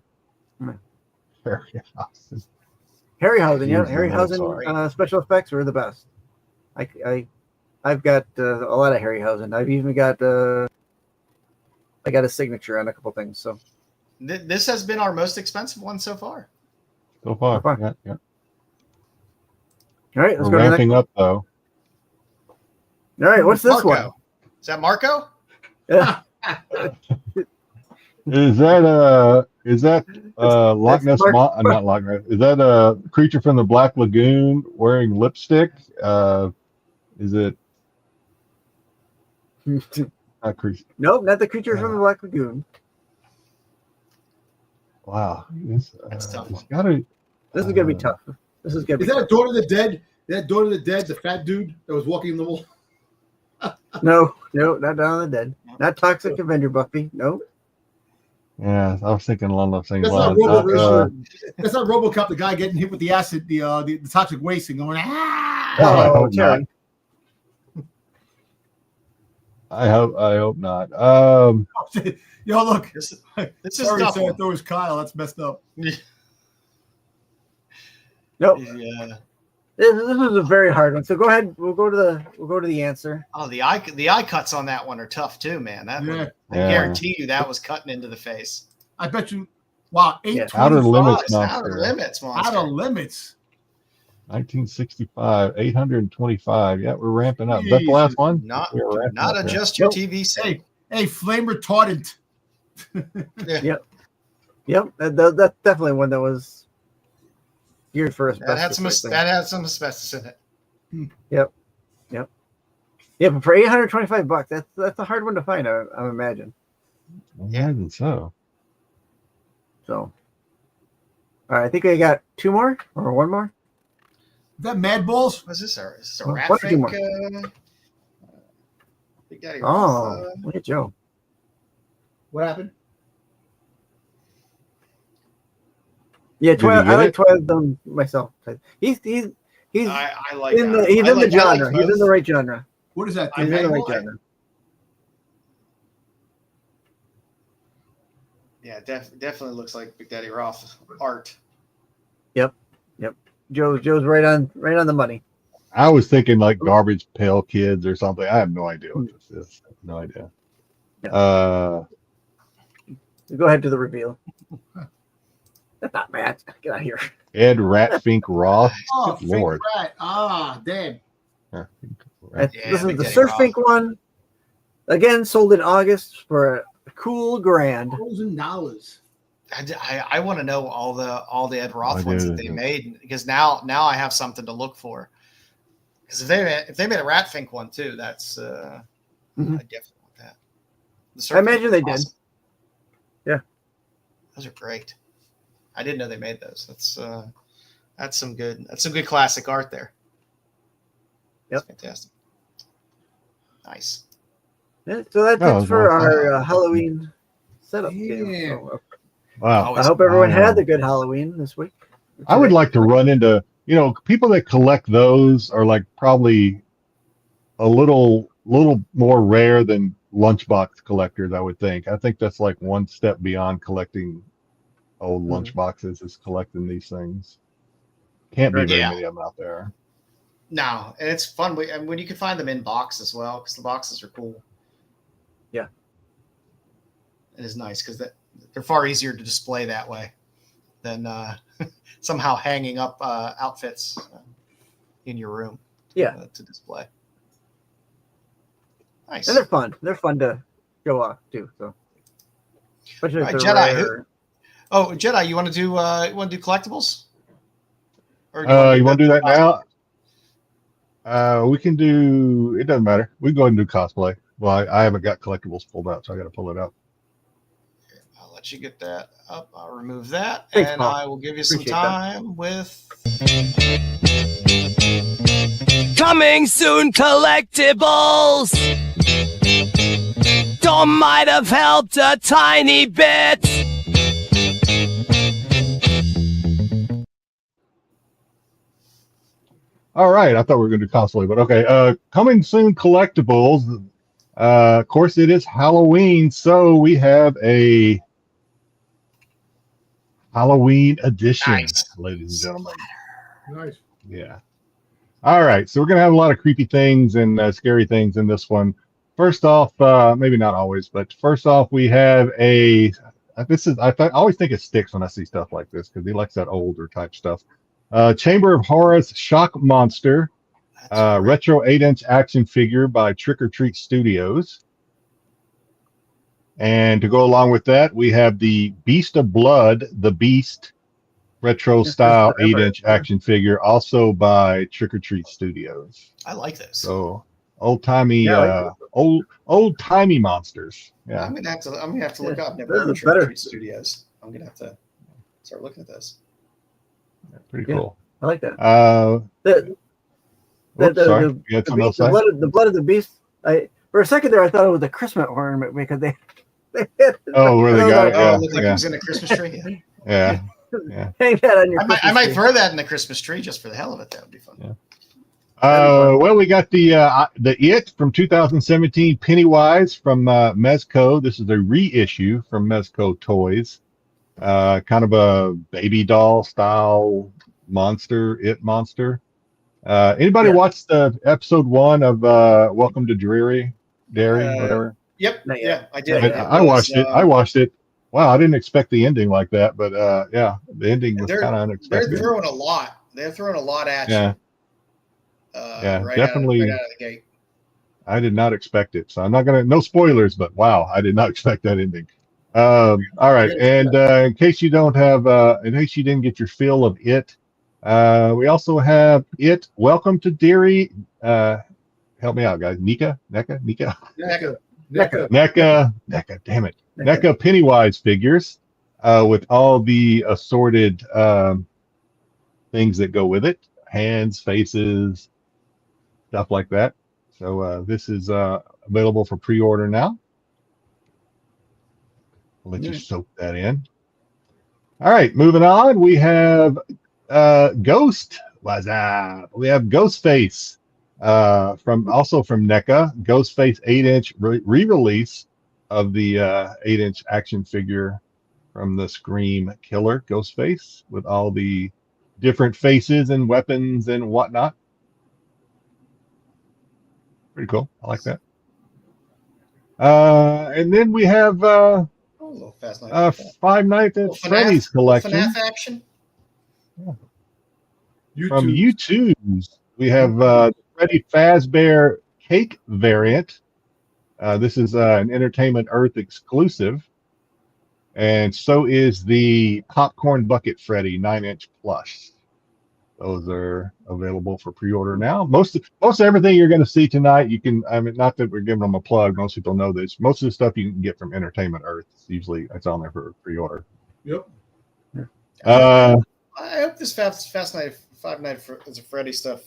Speaker 5: Hmm.
Speaker 2: Harryhausen.
Speaker 5: Harryhausen, yeah.
Speaker 2: Yes, I'm
Speaker 5: Harryhausen
Speaker 3: sorry.
Speaker 5: special effects were the best. I've got a lot of Harryhausen. I've even got I got a signature on a couple things. So
Speaker 3: This has been our most expensive one so far.
Speaker 2: So far.
Speaker 5: So far.
Speaker 2: Yeah, yeah.
Speaker 5: all right, let's
Speaker 2: We're
Speaker 5: go to the next.
Speaker 2: ramping up though.
Speaker 5: All right, what's this
Speaker 3: Marco.
Speaker 5: one?
Speaker 3: Is that Marco?
Speaker 5: Yeah.
Speaker 2: Is that Loch Ness not Loch Ness? Is that a creature from the Black Lagoon wearing lipstick? Is it a creature?
Speaker 5: Nope, not the creature from the Black Lagoon.
Speaker 2: Wow.
Speaker 3: That's a tough
Speaker 2: It's
Speaker 3: one.
Speaker 2: gotta
Speaker 5: This is gonna be tough. This is gonna be
Speaker 4: Is that
Speaker 5: tough.
Speaker 4: Dawn of the Dead? That Dawn of the Dead, the fat dude that was walking in the wall?
Speaker 5: No, not Dawn of the Dead. Not Toxic Avenger Buffy. No.
Speaker 2: Yeah, I was thinking along those same
Speaker 4: That's
Speaker 2: lines.
Speaker 4: not
Speaker 2: Not,
Speaker 4: That's not RoboCop, the guy getting hit with the acid, the toxic waste and going, ah!
Speaker 2: Oh, I hope
Speaker 5: Terry.
Speaker 2: I hope not.
Speaker 4: Yo, look.
Speaker 3: This is
Speaker 4: Sorry,
Speaker 3: a tough
Speaker 4: sir,
Speaker 3: one.
Speaker 4: there was Kyle. That's messed up.
Speaker 5: Nope.
Speaker 3: Yeah.
Speaker 5: This is a very hard one. So go ahead. We'll go to the answer.
Speaker 3: Oh, the eye cuts on that one are tough too, man. That one,
Speaker 4: Yeah.
Speaker 3: I
Speaker 2: Yeah.
Speaker 3: guarantee you that was cutting into the face.
Speaker 4: I bet you, wow,
Speaker 5: Yeah.
Speaker 4: 825.
Speaker 2: Outer Limits
Speaker 3: It's out of
Speaker 2: monster.
Speaker 3: limits, monster.
Speaker 4: Outer Limits.
Speaker 2: 1965, 825. Yeah, we're ramping up. Is that the last one?
Speaker 3: Not
Speaker 2: We're ramping
Speaker 3: not
Speaker 2: up there.
Speaker 3: adjust your
Speaker 5: Nope.
Speaker 3: TV set.
Speaker 4: Hey, flame retardant.
Speaker 5: Yep. That's definitely one that was geared for
Speaker 3: That had
Speaker 5: asbestos.
Speaker 3: some
Speaker 5: right there.
Speaker 3: that had some asbestos in it.
Speaker 5: Yeah, but for $825, that's a hard one to find. I imagine.
Speaker 2: I imagine so.
Speaker 5: So, all right, I think I got two more or one more.
Speaker 4: Is that Mad Balls?
Speaker 3: What's this? Is this a
Speaker 5: Well,
Speaker 3: rat
Speaker 5: what did you
Speaker 3: fink? Big Daddy
Speaker 5: Oh,
Speaker 3: Roth,
Speaker 5: look at Joe.
Speaker 4: What happened?
Speaker 5: Yeah,
Speaker 2: Did you
Speaker 5: I
Speaker 2: get
Speaker 5: like
Speaker 2: it?
Speaker 5: Twilight Zone myself. He's
Speaker 3: I like
Speaker 5: in
Speaker 3: that.
Speaker 5: the he's
Speaker 3: I
Speaker 5: in the
Speaker 3: like
Speaker 5: genre. He's in
Speaker 3: both.
Speaker 5: the right genre.
Speaker 4: What is that?
Speaker 3: I
Speaker 5: He's
Speaker 4: thing?
Speaker 5: in the right
Speaker 3: I-
Speaker 5: genre.
Speaker 3: Yeah, definitely looks like Big Daddy Roth art.
Speaker 5: Joe's right on the money.
Speaker 2: I was thinking like Garbage Pail Kids or something. I have no idea what this is. I have no idea.
Speaker 5: Yeah. Go ahead to the reveal. That's not Matt. Get out of here.
Speaker 2: Ed Ratfink Roth.
Speaker 4: Oh,
Speaker 2: Good Lord.
Speaker 4: fake rat. Ah, damn.
Speaker 3: Yeah,
Speaker 5: This is
Speaker 3: Big
Speaker 5: the
Speaker 3: Daddy
Speaker 5: Surfink one. Again, sold in August for a cool grand.
Speaker 4: $1,000.
Speaker 3: I want to know all the Ed Roth
Speaker 2: I
Speaker 3: ones
Speaker 2: do.
Speaker 3: that they made, because now I have something to look for. Because if they made a Ratfink one too, that's I definitely want that. The
Speaker 5: I imagine they
Speaker 3: Surfink was
Speaker 5: did. Yeah.
Speaker 3: Those are great. I didn't know they made those. That's some good classic art there.
Speaker 5: Yep.
Speaker 3: That's fantastic. Nice.
Speaker 5: Yeah, so that's
Speaker 2: Oh,
Speaker 5: it for
Speaker 2: well,
Speaker 5: our Halloween setup. Game.
Speaker 4: Yeah.
Speaker 5: So,
Speaker 2: Wow.
Speaker 3: Oh,
Speaker 5: I hope everyone
Speaker 2: Wow.
Speaker 5: had a good Halloween this week.
Speaker 2: I would like to run into, people that collect those are like probably a little more rare than lunchbox collectors, I would think. I think that's like one step beyond collecting old lunchboxes is collecting these things. Can't be very
Speaker 3: Yeah.
Speaker 2: many of them out there.
Speaker 3: No, and it's fun when you can find them in box as well, because the boxes are cool.
Speaker 5: Yeah.
Speaker 3: It is nice because they're far easier to display that way than somehow hanging up outfits in your room. To display. Nice.
Speaker 5: And they're fun. They're fun to show off too. So, especially if
Speaker 3: Right,
Speaker 5: they're
Speaker 3: Jedi,
Speaker 5: rare.
Speaker 3: Oh, Jedi, you want to do collectibles? Or
Speaker 2: You want to do that now? We can do. It doesn't matter. We can go ahead and do cosplay. Well, I haven't got collectibles pulled out, so I got to pull it up.
Speaker 3: I'll let let you get that up. I'll remove that,
Speaker 5: Thanks,
Speaker 3: and
Speaker 5: Paul.
Speaker 3: I will give you some
Speaker 5: Appreciate that.
Speaker 3: time with.
Speaker 1: Coming soon, collectibles. Dom might have helped a tiny bit.
Speaker 2: All right, I thought we were going to do constantly, but okay. Coming soon, collectibles. Of course, it is Halloween, so we have a Halloween edition,
Speaker 3: Nice.
Speaker 2: ladies and gentlemen.
Speaker 4: Nice.
Speaker 2: Yeah. All right, so we're going to have a lot of creepy things and scary things in this one. First off, maybe not always, but first off, we have a. I always think of Styx when I see stuff like this because he likes that older type stuff. Chamber of Horrors Shock Monster, retro 8-inch action figure by Trick or Treat Studios. And to go along with that, we have the Beast of Blood, the Beast retro style 8-inch action figure, also by Trick or Treat Studios.
Speaker 3: I like this.
Speaker 2: So old timey, old timey monsters. Yeah,
Speaker 3: I'm gonna have to look up. Never
Speaker 5: They're
Speaker 3: heard
Speaker 5: the
Speaker 3: of Trick or
Speaker 5: better.
Speaker 3: Treat Studios. I'm gonna have to start looking at this.
Speaker 2: pretty
Speaker 5: Yeah.
Speaker 2: cool.
Speaker 5: I like that.
Speaker 2: Oops, sorry. You had something else to say?
Speaker 5: The blood of the beast. For a second there, I thought it was a Christmas ornament because they had
Speaker 2: Oh, really?
Speaker 5: I
Speaker 2: Yeah,
Speaker 3: it looked like
Speaker 2: yeah.
Speaker 3: it was in a Christmas tree.
Speaker 2: Yeah.
Speaker 5: hang that on your.
Speaker 3: I might
Speaker 5: Christmas tree.
Speaker 3: throw that in the Christmas tree just for the hell of it. That would be fun.
Speaker 2: Yeah. Well, we got the It from 2017 Pennywise from Mezco. This is a reissue from Mezco Toys. Kind of a baby doll style monster, It monster. Anybody watch the episode 1 of Welcome to Dairy, whatever?
Speaker 3: Yep.
Speaker 5: Not
Speaker 3: Yeah,
Speaker 5: yet.
Speaker 3: I did.
Speaker 2: I watched it. I watched it. Wow, I didn't expect the ending like that, but yeah, the ending was kind of unexpected.
Speaker 3: They're throwing a lot. They're throwing a lot at you.
Speaker 2: Yeah.
Speaker 3: Right
Speaker 2: definitely.
Speaker 3: Right out of the gate.
Speaker 2: I did not expect it, so I'm not gonna. No spoilers, but wow, I did not expect that ending. All right, and in case you don't have, in case you didn't get your fill of It, we also have It. Welcome to Deary. Help me out, guys. NECA. Damn it. NECA Pennywise figures, with all the assorted things that go with it, hands, faces, stuff like that. So this is available for pre-order now. I'll let you soak that in. All right, moving on. We have Ghost. What's up? We have Ghostface from NECA. Ghostface 8-inch re-release of the 8-inch action figure from the Scream Killer Ghostface with all the different faces and weapons and whatnot. Pretty cool. I like that. And then we have Five Nights at Freddy's collection.
Speaker 3: FNAF action.
Speaker 2: From U2's, we have the Freddy Fazbear Cake variant. This is an Entertainment Earth exclusive. And so is the Popcorn Bucket Freddy 9-inch plush. Those are available for pre-order now. Most of everything you're going to see tonight, you can. I mean, not that we're giving them a plug. Most people know this. Most of the stuff you can get from Entertainment Earth. It's on there for pre-order.
Speaker 4: Yep.
Speaker 3: I hope this Five Nights at Freddy stuff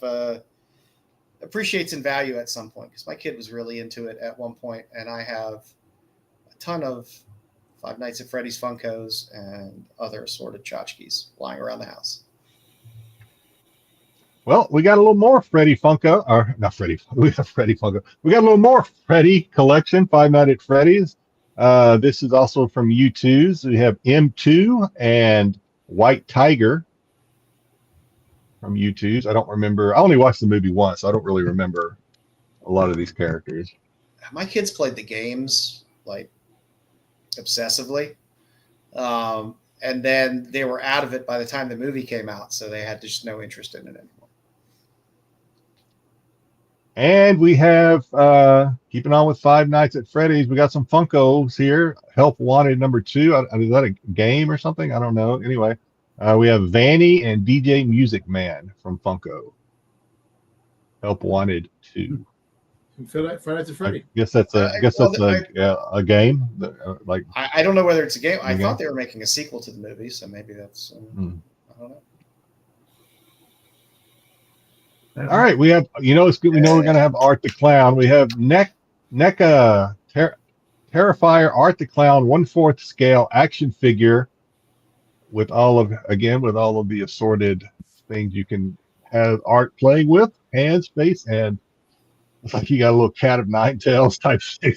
Speaker 3: appreciates in value at some point, because my kid was really into it at one point, and I have a ton of Five Nights at Freddy's Funkos and other assorted tchotchkes lying around the house.
Speaker 2: Well, we got a little more Freddy Funko, or not Freddy. We got Freddy Funko. We got a little more Freddy collection. Five Nights at Freddy's. This is also from U2's. We have M2 and White Tiger from U2's. I don't remember. I only watched the movie once, so I don't really remember a lot of these characters.
Speaker 3: My kids played the games like obsessively. And then they were out of it by the time the movie came out, so they had just no interest in it anymore.
Speaker 2: And we have, keeping on with Five Nights at Freddy's, we got some Funkos here. Help Wanted number 2. Is that a game or something? I don't know. Anyway, we have Vanny and DJ Music Man from Funko. Help Wanted 2.
Speaker 4: Friday Nights at Freddy.
Speaker 2: I guess that's a game. Like
Speaker 3: I don't know whether it's a game. I
Speaker 2: Okay.
Speaker 3: thought they were making a sequel to the movie, so maybe that's. I don't know.
Speaker 2: all right, we have. It's good. We know we're gonna have Art the Clown. We have NECA Terrifier Art the Clown 1/4 scale action figure with all of the assorted things you can have Art playing with, hands, face, and it's like you got a little cat of nine tails type thing.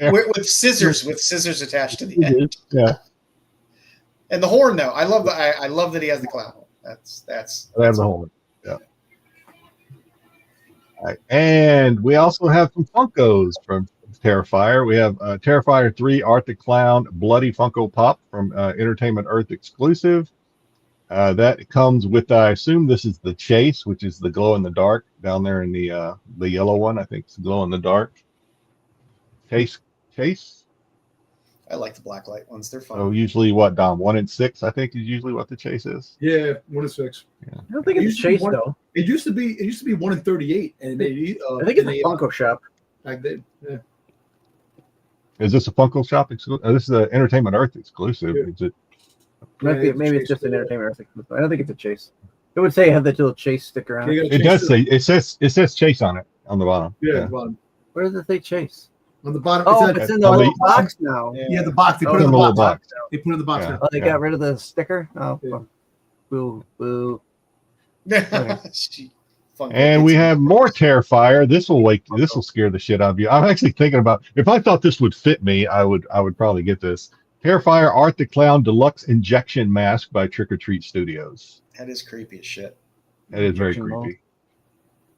Speaker 3: With scissors attached to the end.
Speaker 2: Yeah.
Speaker 3: And the horn, though, I love that he has the clown. That's
Speaker 2: I have the horn. Yeah. All right. And we also have some Funkos from Terrifier. We have Terrifier 3 Art the Clown Bloody Funko Pop from Entertainment Earth exclusive. That comes with, I assume this is the Chase, which is the glow in the dark down there in the yellow one. I think it's glow in the dark. Chase.
Speaker 3: I like the black light ones. They're fun.
Speaker 2: So usually what, Dom? 1 in 6, I think is usually what the Chase is.
Speaker 4: Yeah, 1 in 6.
Speaker 2: Yeah.
Speaker 5: I don't think it's a Chase though.
Speaker 4: It used to be 1 in 38, and
Speaker 5: I think it's a Funko Shop.
Speaker 4: Back then. Yeah.
Speaker 2: Is this a Funko Shop exclusive? This is an Entertainment Earth exclusive.
Speaker 4: Yeah.
Speaker 2: Is it?
Speaker 5: Maybe it's just an Entertainment Earth exclusive. I don't think it's a Chase. It would say it had that little Chase sticker on it.
Speaker 2: It does say it says Chase on it on the bottom.
Speaker 4: Yeah, the bottom.
Speaker 5: Where does it say Chase?
Speaker 4: On the bottom.
Speaker 5: Oh, it's in the little box now.
Speaker 4: Yeah, the box. They put it in the box. They put it in the box.
Speaker 2: Yeah.
Speaker 5: Oh, they got rid of the sticker? Oh,
Speaker 4: Yeah.
Speaker 5: boo.
Speaker 2: And we have more Terrifier. This will scare the shit out of you. I'm actually thinking about, if I thought this would fit me, I would probably get this. Terrifier Art the Clown Deluxe Injection Mask by Trick or Treat Studios.
Speaker 3: That is creepy as shit.
Speaker 2: That is very creepy.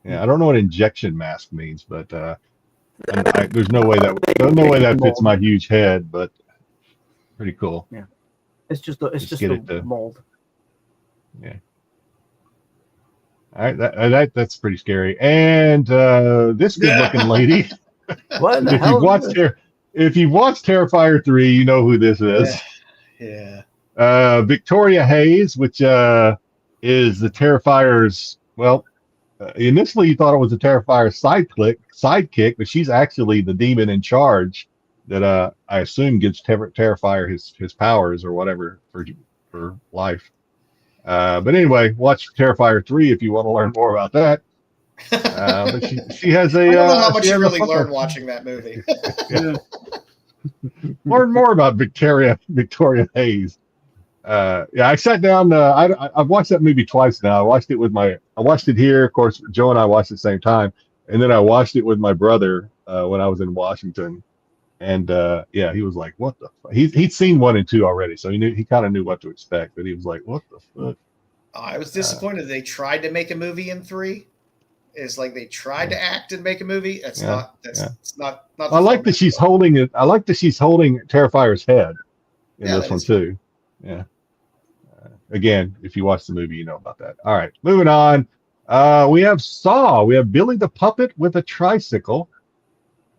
Speaker 2: Yeah, I don't know what injection mask means, but there's no way that fits my huge head, but pretty cool.
Speaker 5: Yeah, it's just a mold.
Speaker 2: Yeah. All right, that's pretty scary. And this good-looking lady.
Speaker 5: What in the hell?
Speaker 2: If you've watched Terrifier 3, you know who this is.
Speaker 3: Yeah.
Speaker 2: Victoria Hayes, which is the Terrifier's. Well, initially you thought it was the Terrifier's sidekick, but she's actually the demon in charge that I assume gives Terrifier his powers or whatever for life. But anyway, watch Terrifier 3 if you want to learn more about that. But she has a.
Speaker 3: I don't know how much you really learned watching that movie.
Speaker 2: Learn more about Victoria Hayes. I sat down. I've watched that movie twice now. I watched it here. Of course, Joe and I watched at the same time, and then I watched it with my brother when I was in Washington. And he was like, "What the fuck?" He'd seen 1 and 2 already, so he kind of knew what to expect. But he was like, "What the fuck?"
Speaker 3: I was disappointed they tried to make a movie in 3. It's like they tried to act and make a movie. It's not. I
Speaker 2: like that she's holding it. I like that she's holding Terrifier's head in this one too. Yeah. Again, if you watch the movie, you know about that. All right, moving on. We have Saw. We have Billy the Puppet with a tricycle.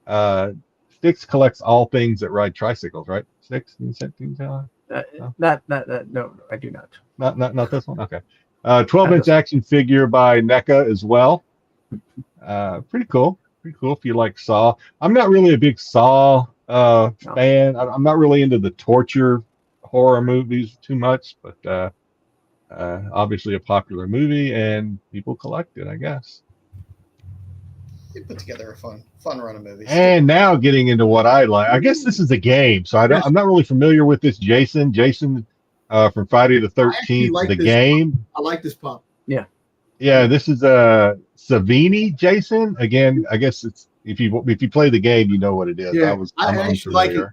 Speaker 2: Styx collects all things that ride tricycles, right? Styx?
Speaker 5: No, I do not.
Speaker 2: Not this one. Okay. 12-inch action figure by NECA as well. Pretty cool. If you like Saw. I'm not really a big Saw fan. I'm not really into the torture horror movies too much, but obviously a popular movie and people collect it, I guess.
Speaker 3: They put together a fun run of movies.
Speaker 2: And now getting into what I like. I guess this is a game, so I'm not really familiar with this. Jason from Friday the 13th, game.
Speaker 4: I like this pop.
Speaker 2: Yeah, this is Savini Jason. Again, I guess it's if you play the game, you know what it is.
Speaker 4: Yeah,
Speaker 2: I'm
Speaker 4: actually like it.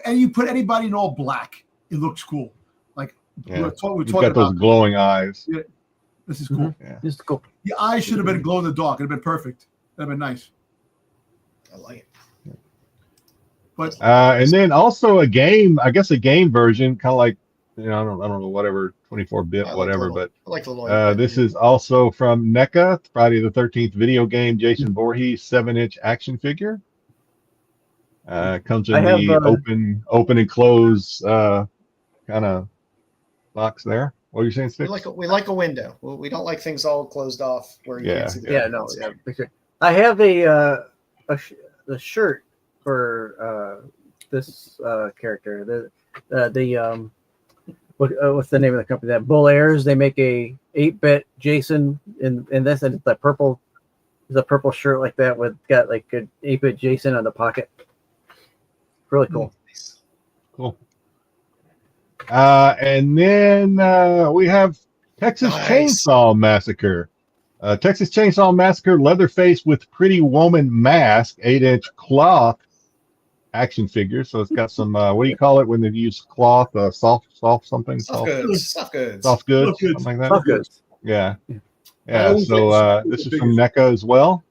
Speaker 4: And you put anybody in all black, it looks cool. Like we're talking
Speaker 2: got those
Speaker 4: about
Speaker 2: glowing eyes.
Speaker 4: Yeah, this is cool.
Speaker 2: Yeah.
Speaker 5: This is cool.
Speaker 4: The eyes should have been glow in the dark. It'd have been perfect. That'd been nice.
Speaker 3: I like it.
Speaker 4: But
Speaker 2: and then also a game, I guess a game version, kind of like I don't know, whatever 24-bit, whatever. But
Speaker 3: I like the
Speaker 2: this is also from NECA, Friday the 13th video game. Jason Voorhees 7-inch action figure. Comes in the open and close kind of box there. What are you saying, Styx?
Speaker 3: We like a window. We don't like things all closed off where you can't see the
Speaker 5: I have a the shirt for this character. What's the name of the company? That Bull Airs. They make a 8-bit Jason in this, and it's the purple shirt like that with got like a 8-bit Jason on the pocket. Really cool.
Speaker 2: Cool. And then we have Texas Chainsaw Massacre. Texas Chainsaw Massacre Leatherface with Pretty Woman Mask 8-inch cloth action figure. So it's got some what do you call it when they use cloth? Soft something.
Speaker 3: Soft goods.
Speaker 2: Soft goods. Something like that.
Speaker 5: Soft goods.
Speaker 2: Yeah. So this is from NECA as well.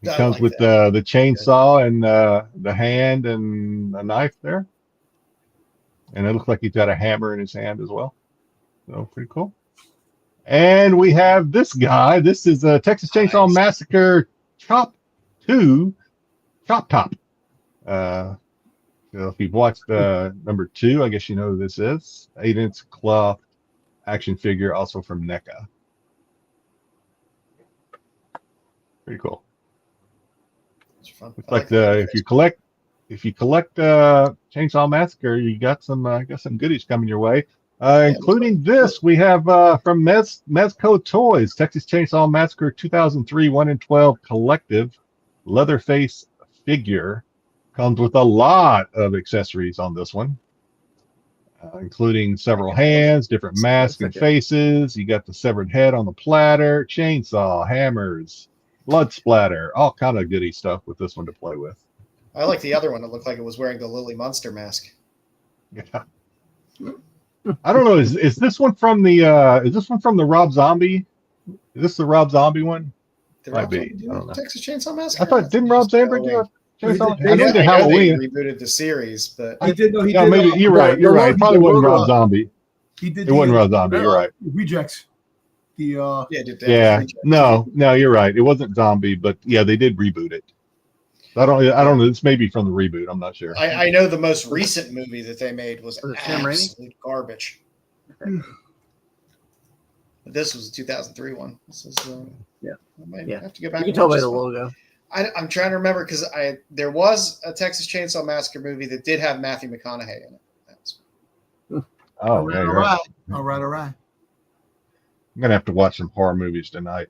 Speaker 2: It comes with the chainsaw and the hand and a knife there. And it looks like he's got a hammer in his hand as well. So pretty cool. And we have this guy. This is a Texas Chainsaw Massacre Chop Top. So if you've watched number 2, I guess you know who this is. 8-inch cloth action figure, also from NECA. Pretty cool. It's like if you collect Chainsaw Massacre, you got some goodies coming your way. Including this, we have from Mezco Toys, Texas Chainsaw Massacre 2003 1 in 12 collective Leatherface figure. Comes with a lot of accessories on this one, including several hands, different masks and faces. You got the severed head on the platter, chainsaw, hammers, blood splatter, all kind of goody stuff with this one to play with.
Speaker 3: I like the other one. It looked like it was wearing the Lily Munster mask.
Speaker 2: Yeah. I don't know. Is this one from the Rob Zombie? Is this the Rob Zombie one? Might be. I don't know.
Speaker 3: Texas Chainsaw Massacre.
Speaker 2: I thought didn't Rob Zombie do a Chainsaw?
Speaker 3: I know
Speaker 2: Halloween.
Speaker 3: they rebooted the series, but
Speaker 4: He did. No, he
Speaker 2: Yeah,
Speaker 4: did.
Speaker 2: maybe you're right. You're right. It probably wasn't Rob Zombie.
Speaker 4: He did.
Speaker 2: It wasn't Rob Zombie. You're right.
Speaker 4: Rejects.
Speaker 2: Yeah. No, you're right. It wasn't Zombie, but yeah, they did reboot it. I don't know. This may be from the reboot. I'm not sure.
Speaker 3: I know the most recent movie that they made was absolute garbage. But this was a 2003 one. This is I might have to go back.
Speaker 5: You can tell by the logo.
Speaker 3: I'm trying to remember because there was a Texas Chainsaw Massacre movie that did have Matthew McConaughey in it.
Speaker 2: All right.
Speaker 4: I'm
Speaker 2: gonna have to watch some horror movies tonight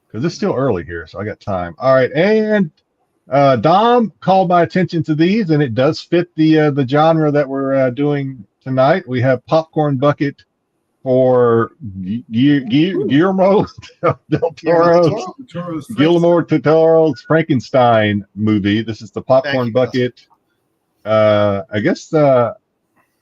Speaker 2: because it's still early here, so I got time. All right, and Dom called my attention to these, and it does fit the genre that we're doing tonight. We have Popcorn Bucket for Guillermo del Toro's Frankenstein movie. This is the Popcorn Bucket. I guess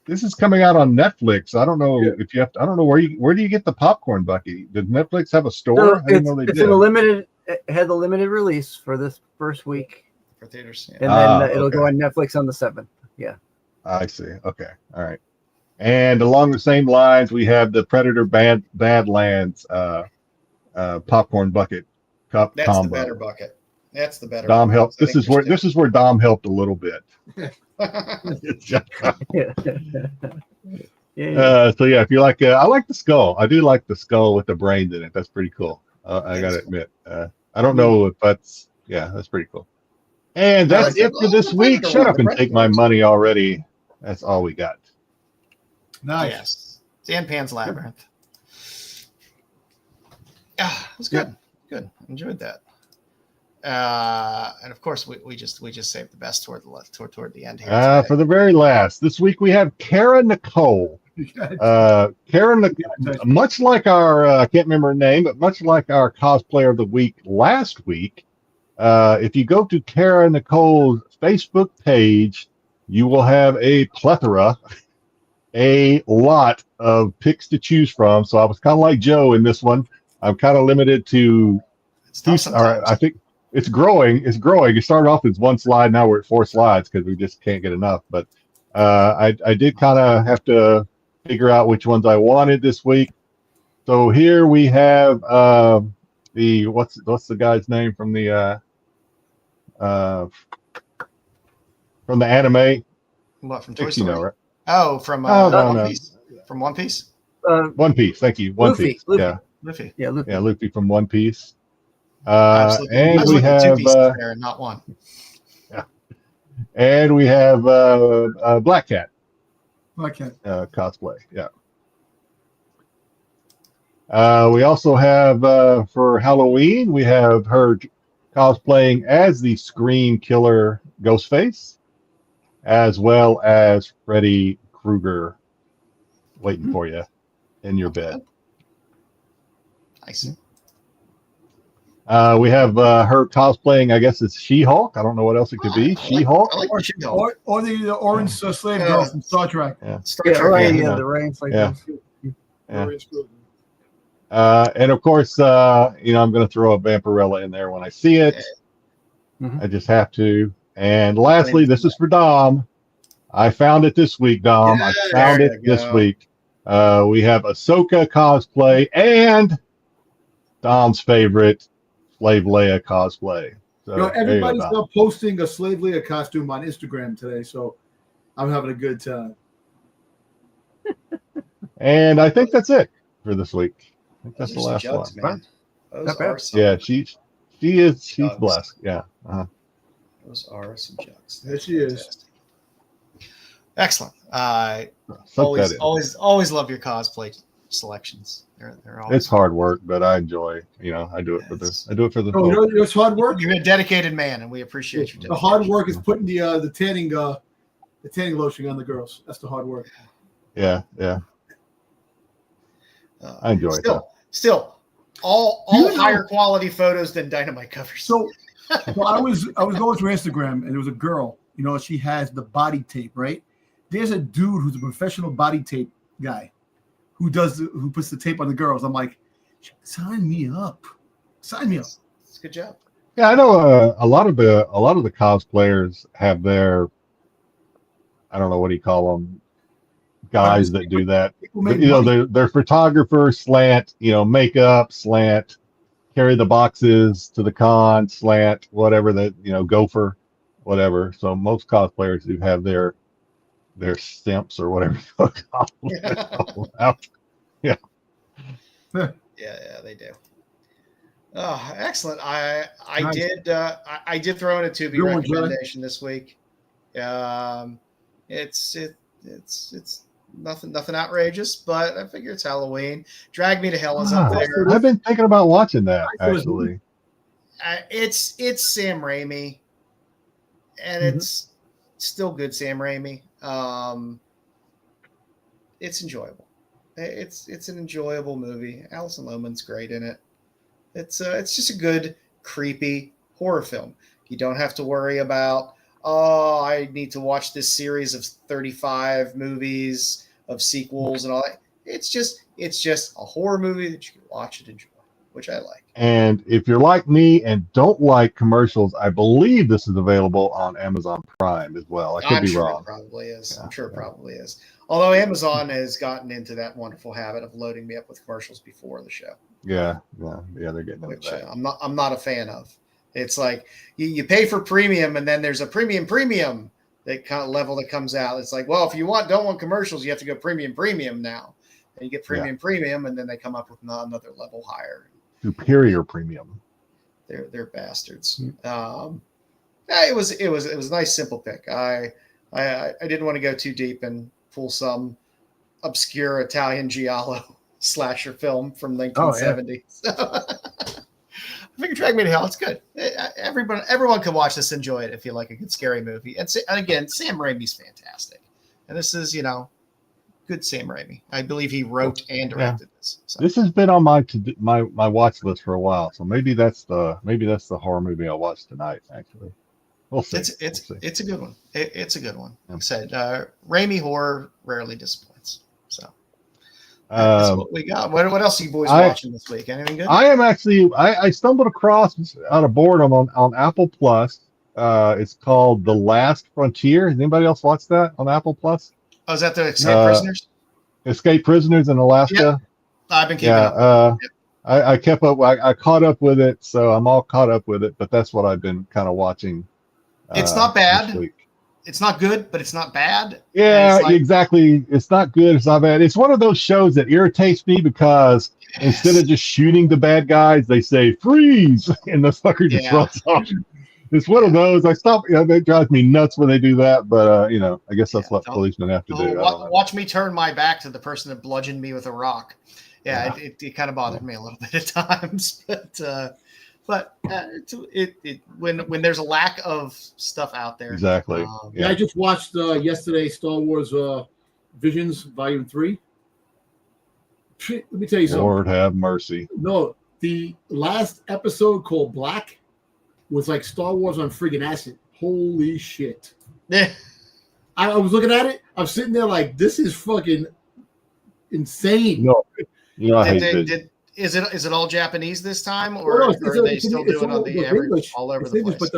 Speaker 2: this is coming out on Netflix. I don't know if you have to, I don't know where do you get the Popcorn Bucket? Did Netflix have a store? I didn't know they did.
Speaker 5: It had the limited release for this first week
Speaker 3: for theaters,
Speaker 5: and then it'll go on Netflix on the 7th. Yeah, I
Speaker 2: see. Okay, all right. And along the same lines, we have the Predator Badlands Popcorn Bucket combo.
Speaker 3: That's the better bucket. That's the better.
Speaker 2: Dom helped. This is where Dom helped a little bit. So yeah, if you like, I like the skull. I do like the skull with the brains in it. That's pretty cool. I gotta admit. I don't know if that's pretty cool. And that's it for this week. Shut up and take my money already. That's all we got.
Speaker 3: Nice. Yes. Pan's Labyrinth. Yeah, it was good. Good. Enjoyed that. And of course, we just saved the best toward the end here.
Speaker 2: For the very last, this week we have Kara Nicole. Much like our I can't remember her name, but much like our cosplayer of the week last week, if you go to Kara Nicole's Facebook page, you will have a lot of picks to choose from. So I was kind of like Joe in this one. I'm kind of limited to two. All right, I think it's growing. It started off as one slide. Now we're at 4 slides because we just can't get enough. But I did kind of have to figure out which ones I wanted this week. So here we have the what's the guy's name from the anime?
Speaker 3: What, from Toy Story?
Speaker 2: You know, right?
Speaker 3: Oh, from One Piece. From One Piece.
Speaker 2: One Piece. Thank you. One Piece.
Speaker 5: Luffy.
Speaker 2: Yeah.
Speaker 3: Luffy.
Speaker 5: Yeah, Luffy.
Speaker 2: Yeah, Luffy from One Piece.
Speaker 3: Absolutely.
Speaker 2: And we have
Speaker 3: two pieces there and not one.
Speaker 2: and we have Black Cat cosplay. Yeah. We also have for Halloween, we have her cosplaying as the Scream Killer Ghostface, as well as Freddy Krueger waiting for you in your bed.
Speaker 3: Nice.
Speaker 2: We have her cosplaying, I guess it's She-Hulk. I don't know what else it could be. She-Hulk.
Speaker 3: I like She-Hulk.
Speaker 4: Or the orange slave girl from Star Trek.
Speaker 3: Star Trek.
Speaker 5: Right,
Speaker 2: Yeah.
Speaker 5: the rain slave.
Speaker 2: Yeah.
Speaker 4: Yeah.
Speaker 2: And of course, I'm going to throw a Vampirella in there when I see it. I just have to. And lastly, this is for Dom. I found it this week, Dom.
Speaker 3: Yeah,
Speaker 2: I found it this week. We have Ahsoka cosplay and Dom's favorite, Slave Leia cosplay. So
Speaker 4: everybody's now posting a Slave Leia costume on Instagram today, so I'm having a good time.
Speaker 2: And I think that's it for this week. I think that's the last
Speaker 3: jugs,
Speaker 2: one.
Speaker 3: Man.
Speaker 5: Not bad.
Speaker 2: Yeah, she's blessed. Yeah.
Speaker 3: Those are some jugs.
Speaker 4: There she is.
Speaker 3: Excellent.
Speaker 2: Suck that in.
Speaker 3: Always love your cosplay selections. They're always
Speaker 2: It's hard work, but I enjoy. I do it for this. I do it for the.
Speaker 4: Oh, you know it's hard work.
Speaker 3: You're a dedicated man, and we appreciate your dedication.
Speaker 4: The hard work is putting the tanning lotion on the girls. That's the hard work.
Speaker 2: Yeah. I enjoy it.
Speaker 3: Still, all higher quality photos than Dynamite covers.
Speaker 4: So I was going through Instagram, and there was a girl. She has the body tape, right? There's a dude who's a professional body tape guy who puts the tape on the girls. I'm like, sign me up. Sign me up.
Speaker 3: It's a good job.
Speaker 2: Yeah, I know a lot of the cosplayers have their, I don't know, what do you call them, guys that do that. They're photographers slant, makeup slant, carry the boxes to the con slant, whatever that, gopher, whatever. So most cosplayers do have their stamps or whatever you call them. Yeah.
Speaker 3: Yeah, they do. Oh, excellent. I did throw in a Tubi recommendation this week. It's nothing outrageous, but I figure it's Halloween. Drag Me to Hell is up there.
Speaker 2: I've been thinking about watching that actually.
Speaker 3: It's Sam Raimi, and it's still good Sam Raimi. It's enjoyable. It's an enjoyable movie. Alison Lohman's great in it. It's just a good creepy horror film. You don't have to worry about, I need to watch this series of 35 movies of sequels and all that. It's just a horror movie that you can watch and enjoy, which I like.
Speaker 2: And if you're like me and don't like commercials, I believe this is available on Amazon Prime as well. I could be wrong.
Speaker 3: It probably is. Yeah, I'm sure it probably is. Although Amazon has gotten into that wonderful habit of loading me up with commercials before the show.
Speaker 2: Yeah, they're getting into that.
Speaker 3: I'm not a fan of. It's like you pay for premium, and then there's a premium that kind of level that comes out. It's like, well, if you don't want commercials, you have to go premium now. And you get premium, and then they come up with another level higher.
Speaker 2: Superior premium.
Speaker 3: They're bastards. It was a nice simple pick. I didn't want to go too deep and pull some obscure Italian giallo slasher film from 1970. So I figured Drag Me to Hell. It's good. Everyone can watch this, enjoy it if you like a good scary movie. And again, Sam Raimi's fantastic, and this is good Sam Raimi. I believe he wrote and directed this. So.
Speaker 2: This has been on my watch list for a while, so maybe that's the horror movie I'll watch tonight. Actually, we'll see.
Speaker 3: It's a good one. It's a good one. Like I said, Raimi horror rarely disappoints. So that's what we got. What else are you boys watching this week? Anything good?
Speaker 2: I am actually. I stumbled across out of boredom on Apple Plus. It's called The Last Frontier. Has anybody else watched that on Apple Plus?
Speaker 3: Oh, is that the Escape Prisoners?
Speaker 2: Escape Prisoners in Alaska.
Speaker 3: Yep. I've been keeping up.
Speaker 2: I kept up. I caught up with it, so I'm all caught up with it. But that's what I've been kind of watching.
Speaker 3: It's not bad. it's not good, but it's not bad.
Speaker 2: Yeah,
Speaker 3: it's like,
Speaker 2: exactly. It's not good. It's not bad. It's one of those shows that irritates me because instead of just shooting the bad guys, they say freeze, and the fucker just runs off. It's one of those. I stop. It drives me nuts when they do that. But I guess that's what policemen have to do.
Speaker 3: Watch me turn my back to the person that bludgeoned me with a rock. Yeah, it kind of bothered me a little bit at times, but when there's a lack of stuff out there.
Speaker 2: Exactly.
Speaker 4: I just watched yesterday Star Wars Visions Volume 3. Let me tell you something.
Speaker 2: Lord have mercy.
Speaker 4: No, the last episode called Black was like Star Wars on friggin' acid. Holy shit.
Speaker 3: Yeah.
Speaker 4: I was looking at it. I'm sitting there like, this is fucking insane.
Speaker 2: No, I hate it.
Speaker 3: Is it all Japanese this time, or are they still doing on the average English, all over the place?
Speaker 4: But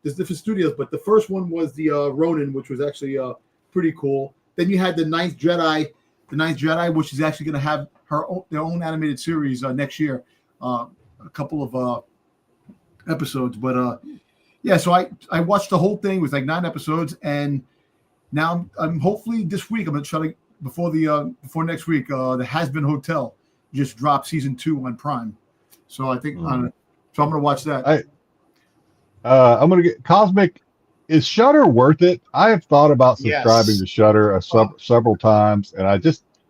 Speaker 4: there's different studios. But the first one was the Ronin, which was actually pretty cool. Then you had the Ninth Jedi, which is actually going to have their own animated series next year. A couple of episodes, but so I watched the whole thing. It was like 9 episodes, and now I'm hopefully this week I'm going to try to before next week. The Has Been Hotel just dropped season 2 on Prime, so I think so I'm going to watch that.
Speaker 2: I'm going to get Cosmic. Is Shudder worth it? I have thought about subscribing to Shudder several times, and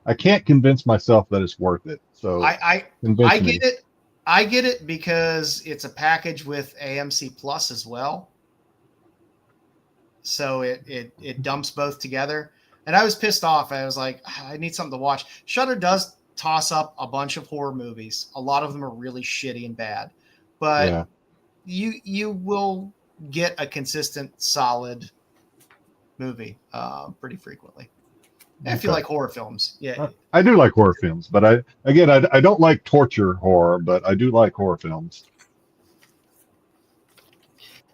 Speaker 2: I can't convince myself that it's worth it. So
Speaker 3: I get it. I get it because it's a package with AMC Plus as well. So it dumps both together. And I was pissed off. I was like, I need something to watch. Shudder does toss up a bunch of horror movies. A lot of them are really shitty and bad. But you will get a consistent, solid movie pretty frequently. If you like horror films. Yeah.
Speaker 2: I do like horror films, but I don't like torture horror, but I do like horror films.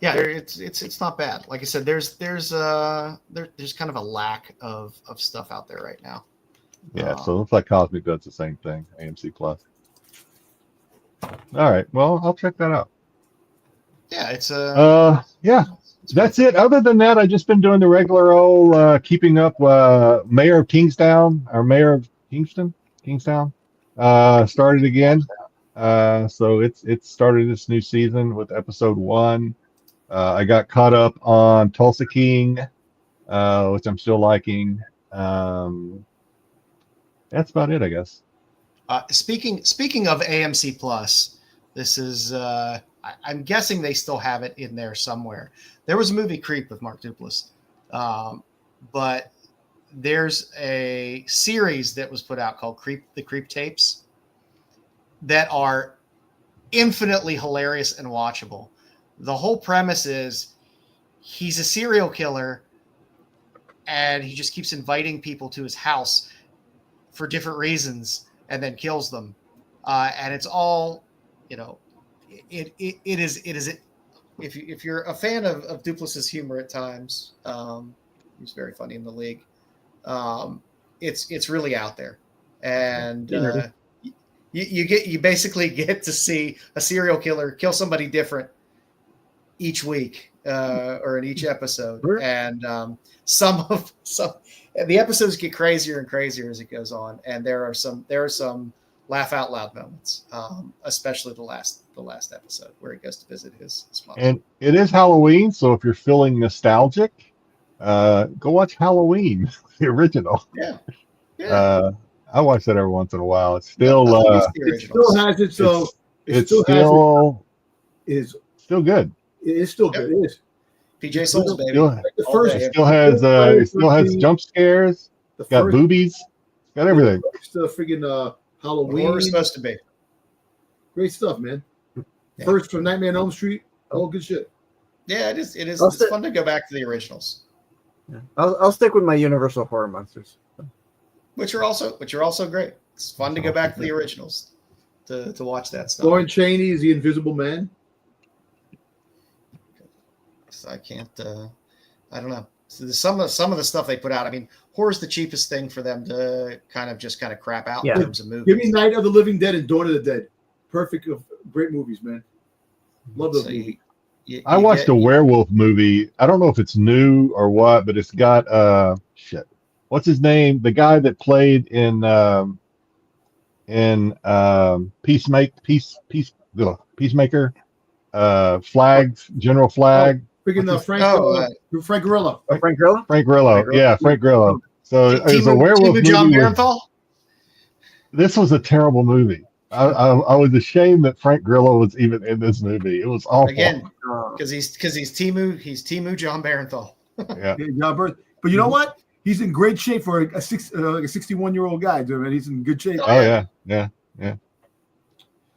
Speaker 3: Yeah, it's not bad. Like I said, there's kind of a lack of stuff out there right now.
Speaker 2: Yeah, so it looks like Cosmic does the same thing, AMC Plus. All right, well, I'll check that out.
Speaker 3: Yeah, it's
Speaker 2: that's it. Other than that, I've just been doing the regular old keeping up. Mayor of Kingstown started again. So it's started this new season with episode 1. I got caught up on Tulsa King, which I'm still liking. That's about it, I guess.
Speaker 3: Speaking of AMC Plus, this is I'm guessing they still have it in there somewhere. There was a movie Creep with Mark Duplass, but there's a series that was put out called The Creep Tapes that are infinitely hilarious and watchable. The whole premise is he's a serial killer and he just keeps inviting people to his house for different reasons and then kills them. And it's all, it is if you're a fan of Duplass's humor at times, he's very funny in The League. It's really out there, and you basically get to see a serial killer kill somebody different each week or in each episode, and the episodes get crazier and crazier as it goes on, and there are some laugh out loud moments, especially the last episode where he goes to visit his mother.
Speaker 2: And it is Halloween, so if you're feeling nostalgic, go watch Halloween, the original.
Speaker 3: Yeah.
Speaker 2: I watch that every once in a while. It's still
Speaker 4: it still has its
Speaker 2: it's still good.
Speaker 4: It is still good. It is.
Speaker 3: PJ Souls, baby.
Speaker 2: It still has jump scares. It's got boobies. It's got everything.
Speaker 4: It's the freaking Halloween.
Speaker 3: What it's supposed to be.
Speaker 4: Great stuff, man. First from Nightmare on Elm Street. All good shit.
Speaker 3: Yeah, it is. It's fun to go back to the originals.
Speaker 5: Yeah. I'll stick with my Universal Horror Monsters,
Speaker 3: which are also great. It's fun to go back to the originals to watch that stuff.
Speaker 4: Lauren Chaney is the Invisible Man.
Speaker 3: I can't. I don't know. So some of the stuff they put out. I mean, horror's the cheapest thing for them to kind of crap out in terms of movies.
Speaker 4: Give me Night of the Living Dead and Dawn of the Dead. Perfect, great movies, man. Love those movies.
Speaker 2: I watched a werewolf movie. I don't know if it's new or what, but it's got shit. What's his name? The guy that played in Peacemaker, Flags, General Flag.
Speaker 4: Freaking Frank Grillo.
Speaker 5: Frank Grillo?
Speaker 2: Frank Grillo. Yeah, Frank Grillo. So it was a werewolf movie.
Speaker 3: John Barenthal?
Speaker 2: This was a terrible movie. I was ashamed that Frank Grillo was even in this movie. It was awful.
Speaker 3: Again, because he's Timu John Barenthal.
Speaker 2: Yeah.
Speaker 4: John Barenthal. But you know what? He's in great shape for a 61-year-old guy, dude. He's in good shape.
Speaker 2: Oh yeah.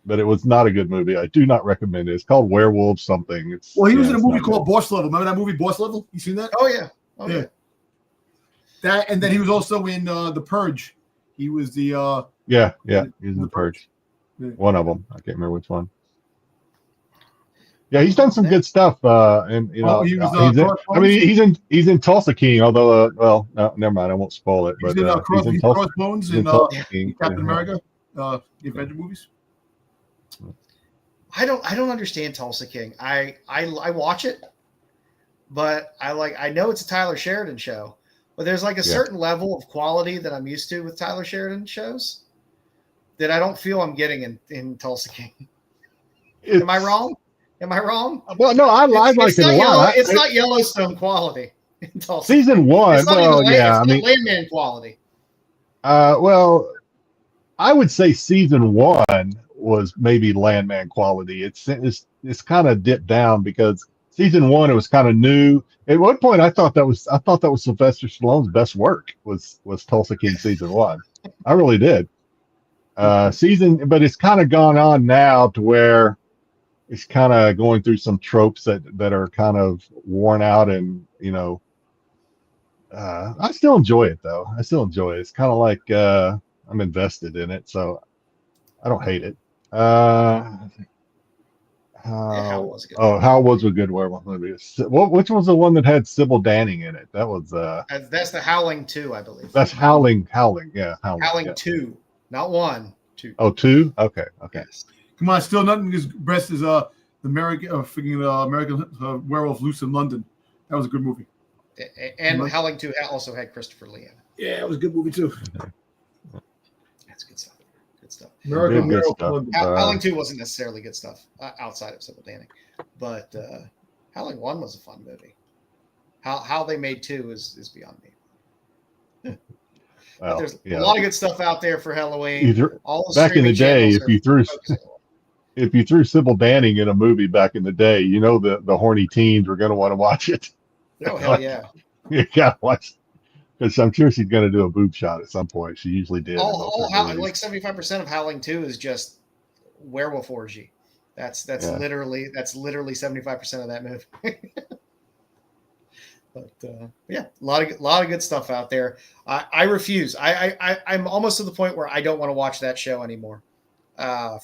Speaker 2: But it was not a good movie. I do not recommend it. It's called Werewolf something.
Speaker 4: He was in a movie called Boss Level. Remember that movie, Boss Level? You seen that?
Speaker 3: Oh yeah. Yeah.
Speaker 4: That, and then he was also in The Purge. He was the
Speaker 2: he was in The Purge.
Speaker 4: Yeah.
Speaker 2: One of them. I can't remember which one. Yeah, he's done some good stuff. And you know, he's in Tulsa King. Although, no, never mind. I won't spoil it. But
Speaker 4: he's in Crossbones in Captain America, the Avenger movies.
Speaker 3: I don't understand Tulsa King. I watch it, but I know it's a Tyler Sheridan show, but there's like a certain level of quality that I'm used to with Tyler Sheridan shows that I don't feel I'm getting in Tulsa King. Am I wrong?
Speaker 2: Well, no, I like it a lot.
Speaker 3: It's not Yellowstone quality in Tulsa.
Speaker 2: Season 1.
Speaker 3: It's not Landman quality.
Speaker 2: Well, I would say season 1 was maybe Landman quality. It's kind of dipped down because season 1 it was kind of new. At one point, I thought that was Sylvester Stallone's best work was Tulsa King season 1. I really did. But it's kind of gone on now to where it's kind of going through some tropes that are kind of worn out, and you know, I still enjoy it though. It's kind of like I'm invested in it, so I don't hate it. How was a good werewolf movie? Which was the one that had Sybil Danning in it? That was
Speaker 3: that's the Howling 2, I believe.
Speaker 2: That's Howling. Yeah,
Speaker 3: Howling 2, not 1, 2.
Speaker 2: Oh, 2. Okay.
Speaker 3: Yes.
Speaker 4: Come on, still nothing as best as the American Werewolf Loose in London. That was a good movie.
Speaker 3: And Howling 2 also had Christopher Lee in it.
Speaker 4: Yeah, it was a good movie too.
Speaker 3: That's good stuff.
Speaker 4: American Werewolf
Speaker 2: stuff.
Speaker 4: London.
Speaker 3: Howling 2 wasn't necessarily good stuff outside of Sybil Danning, but Howling 1 was a fun movie. How they made 2 is beyond me. Well, there's a lot of good stuff out there for Halloween.
Speaker 2: Back in the day, if you threw Sybil Danning in a movie back in the day, you know the horny teens were going to want to watch it.
Speaker 3: Oh hell yeah!
Speaker 2: You gotta watch, because I'm sure she's going to do a boob shot at some point. She usually did.
Speaker 3: Like 75% of Howling 2 is just werewolf orgy. That's literally 75% of that movie. But a lot of good stuff out there. I refuse. I'm almost to the point where I don't want to watch that show anymore.
Speaker 2: I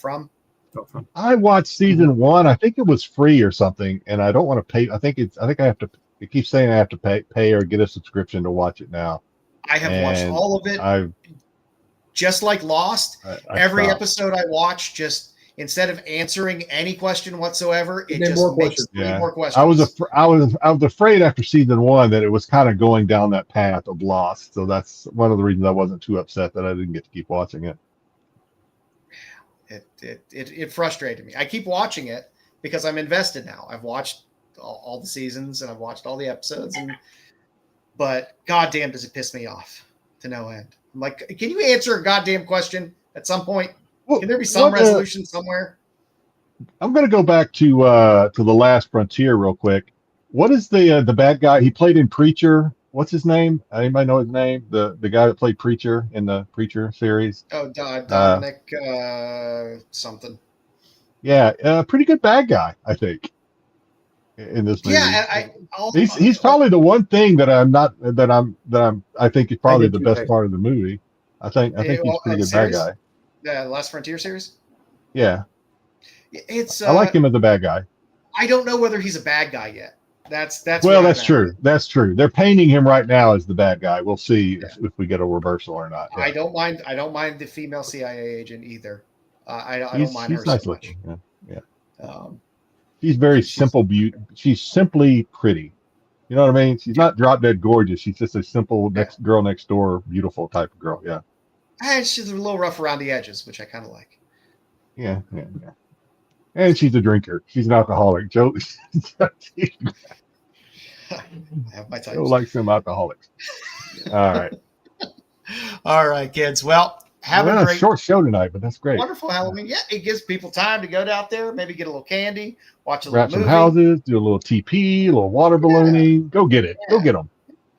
Speaker 2: watched season 1. I think it was free or something, and I don't want to pay. I think I have to. It keeps saying I have to pay or get a subscription to watch it now.
Speaker 3: I have watched all of it. Just like Lost, every episode I watch, just instead of answering any question whatsoever, it just makes more questions. I was afraid after season 1 that it was kind of going down that path of Lost. So that's one of the reasons I wasn't too upset that I didn't get to keep watching it. It frustrated me. I keep watching it because I'm invested now. I've watched all the seasons and I've watched all the episodes, but goddamn does it piss me off to no end. I'm like, can you answer a goddamn question at some point? Can there be some resolution somewhere?
Speaker 2: I'm going to go back to The Last Frontier real quick. What is the bad guy? He played in Preacher. What's his name? Anybody know his name? The guy that played Preacher in the Preacher series.
Speaker 3: Oh, Dominic something.
Speaker 2: Yeah, pretty good bad guy, I think, in this movie.
Speaker 3: Yeah,
Speaker 2: he's probably the one thing that I think is probably the best part of the movie. I think he's a pretty good bad guy.
Speaker 3: The Last Frontier series?
Speaker 2: Yeah.
Speaker 3: It's
Speaker 2: I like him as a bad guy.
Speaker 3: I don't know whether he's a bad guy yet. That's
Speaker 2: true. That's true. They're painting him right now as the bad guy. We'll see if we get a reversal or not. Yeah.
Speaker 3: I don't mind the female CIA agent either. I don't mind her
Speaker 2: nice
Speaker 3: so much.
Speaker 2: Yeah. She's very simple beauty. She's simply pretty. You know what I mean? She's not drop dead gorgeous. She's just a simple girl next door, beautiful type of girl. Yeah.
Speaker 3: And she's a little rough around the edges, which I kind of like.
Speaker 2: Yeah. And she's a drinker. She's an alcoholic. Joe,
Speaker 3: I have my types.
Speaker 2: Joe likes some alcoholics. All right.
Speaker 3: All right, kids. Well, have a great
Speaker 2: short show tonight, but that's great.
Speaker 3: Wonderful Halloween. Yeah, it gives people time to go out there, maybe get a little candy, watch a little
Speaker 2: Wrap some
Speaker 3: movie.
Speaker 2: houses, do a little TP, a little water ballooning. Go get it. Go get them.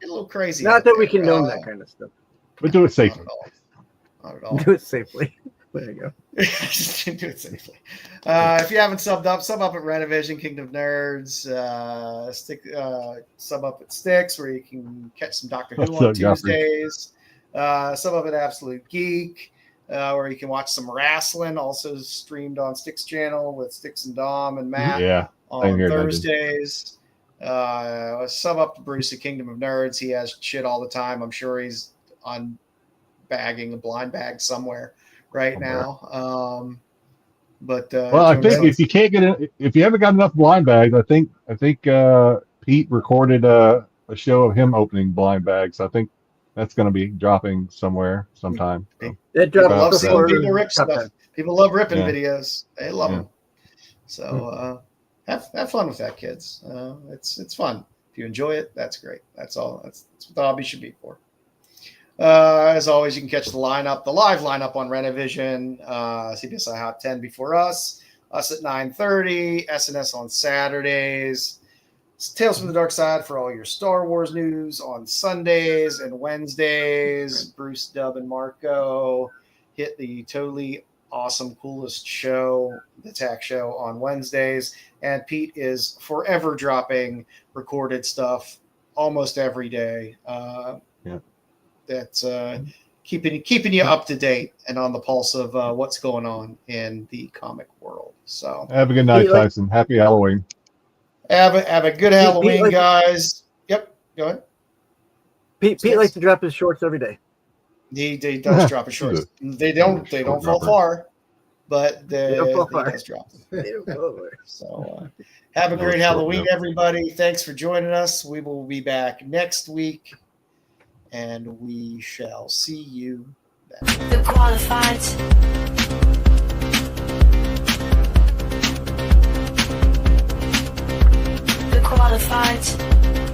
Speaker 3: Get a little crazy.
Speaker 5: Not that we condone that kind of stuff.
Speaker 2: But do it safely.
Speaker 3: Not at all.
Speaker 5: Do it safely. There you go.
Speaker 3: Do it safely. If you haven't subbed up at Renovision, Kingdom of Nerds, sub up at Styx, where you can catch some Doctor Who on Tuesdays. Sub up at Absolute Geek, where you can watch some wrestling, also streamed on Styx channel with Styx and Dom and Matt on Thursdays. Sub up to Bruce at Kingdom of Nerds. He has shit all the time. I'm sure he's on bagging a blind bag somewhere right now.
Speaker 2: Well, I think if you can't get it, if you haven't got enough blind bags, I think Pete recorded a show of him opening blind bags. I think that's going to be dropping somewhere sometime. So.
Speaker 3: People love seeing people rip stuff. People love ripping videos. They love them. So have fun with that, kids. It's fun. If you enjoy it, that's great. That's all. That's what the hobby should be for. As always, you can catch the live lineup on Renovision, CBSI Hot 10 before us at 9:30, SNS on Saturdays, Tales from the Dark Side for all your Star Wars news on Sundays and Wednesdays. Bruce, Dub, and Marco hit the totally awesome, coolest show, the TAC show on Wednesdays, and Pete is forever dropping recorded stuff almost every day. That's keeping you up to date and on the pulse of what's going on in the comic world. So
Speaker 2: have a good night, Tyson. Happy Halloween.
Speaker 3: Have a good Halloween, guys. Yep, go ahead.
Speaker 5: Pete likes to drop his shorts every day.
Speaker 3: He does drop his shorts. They don't fall far, but he does drop them. So have a great Halloween, everybody. Thanks for joining us. We will be back next week. And we shall see you then.
Speaker 8: The qualified. The qualified.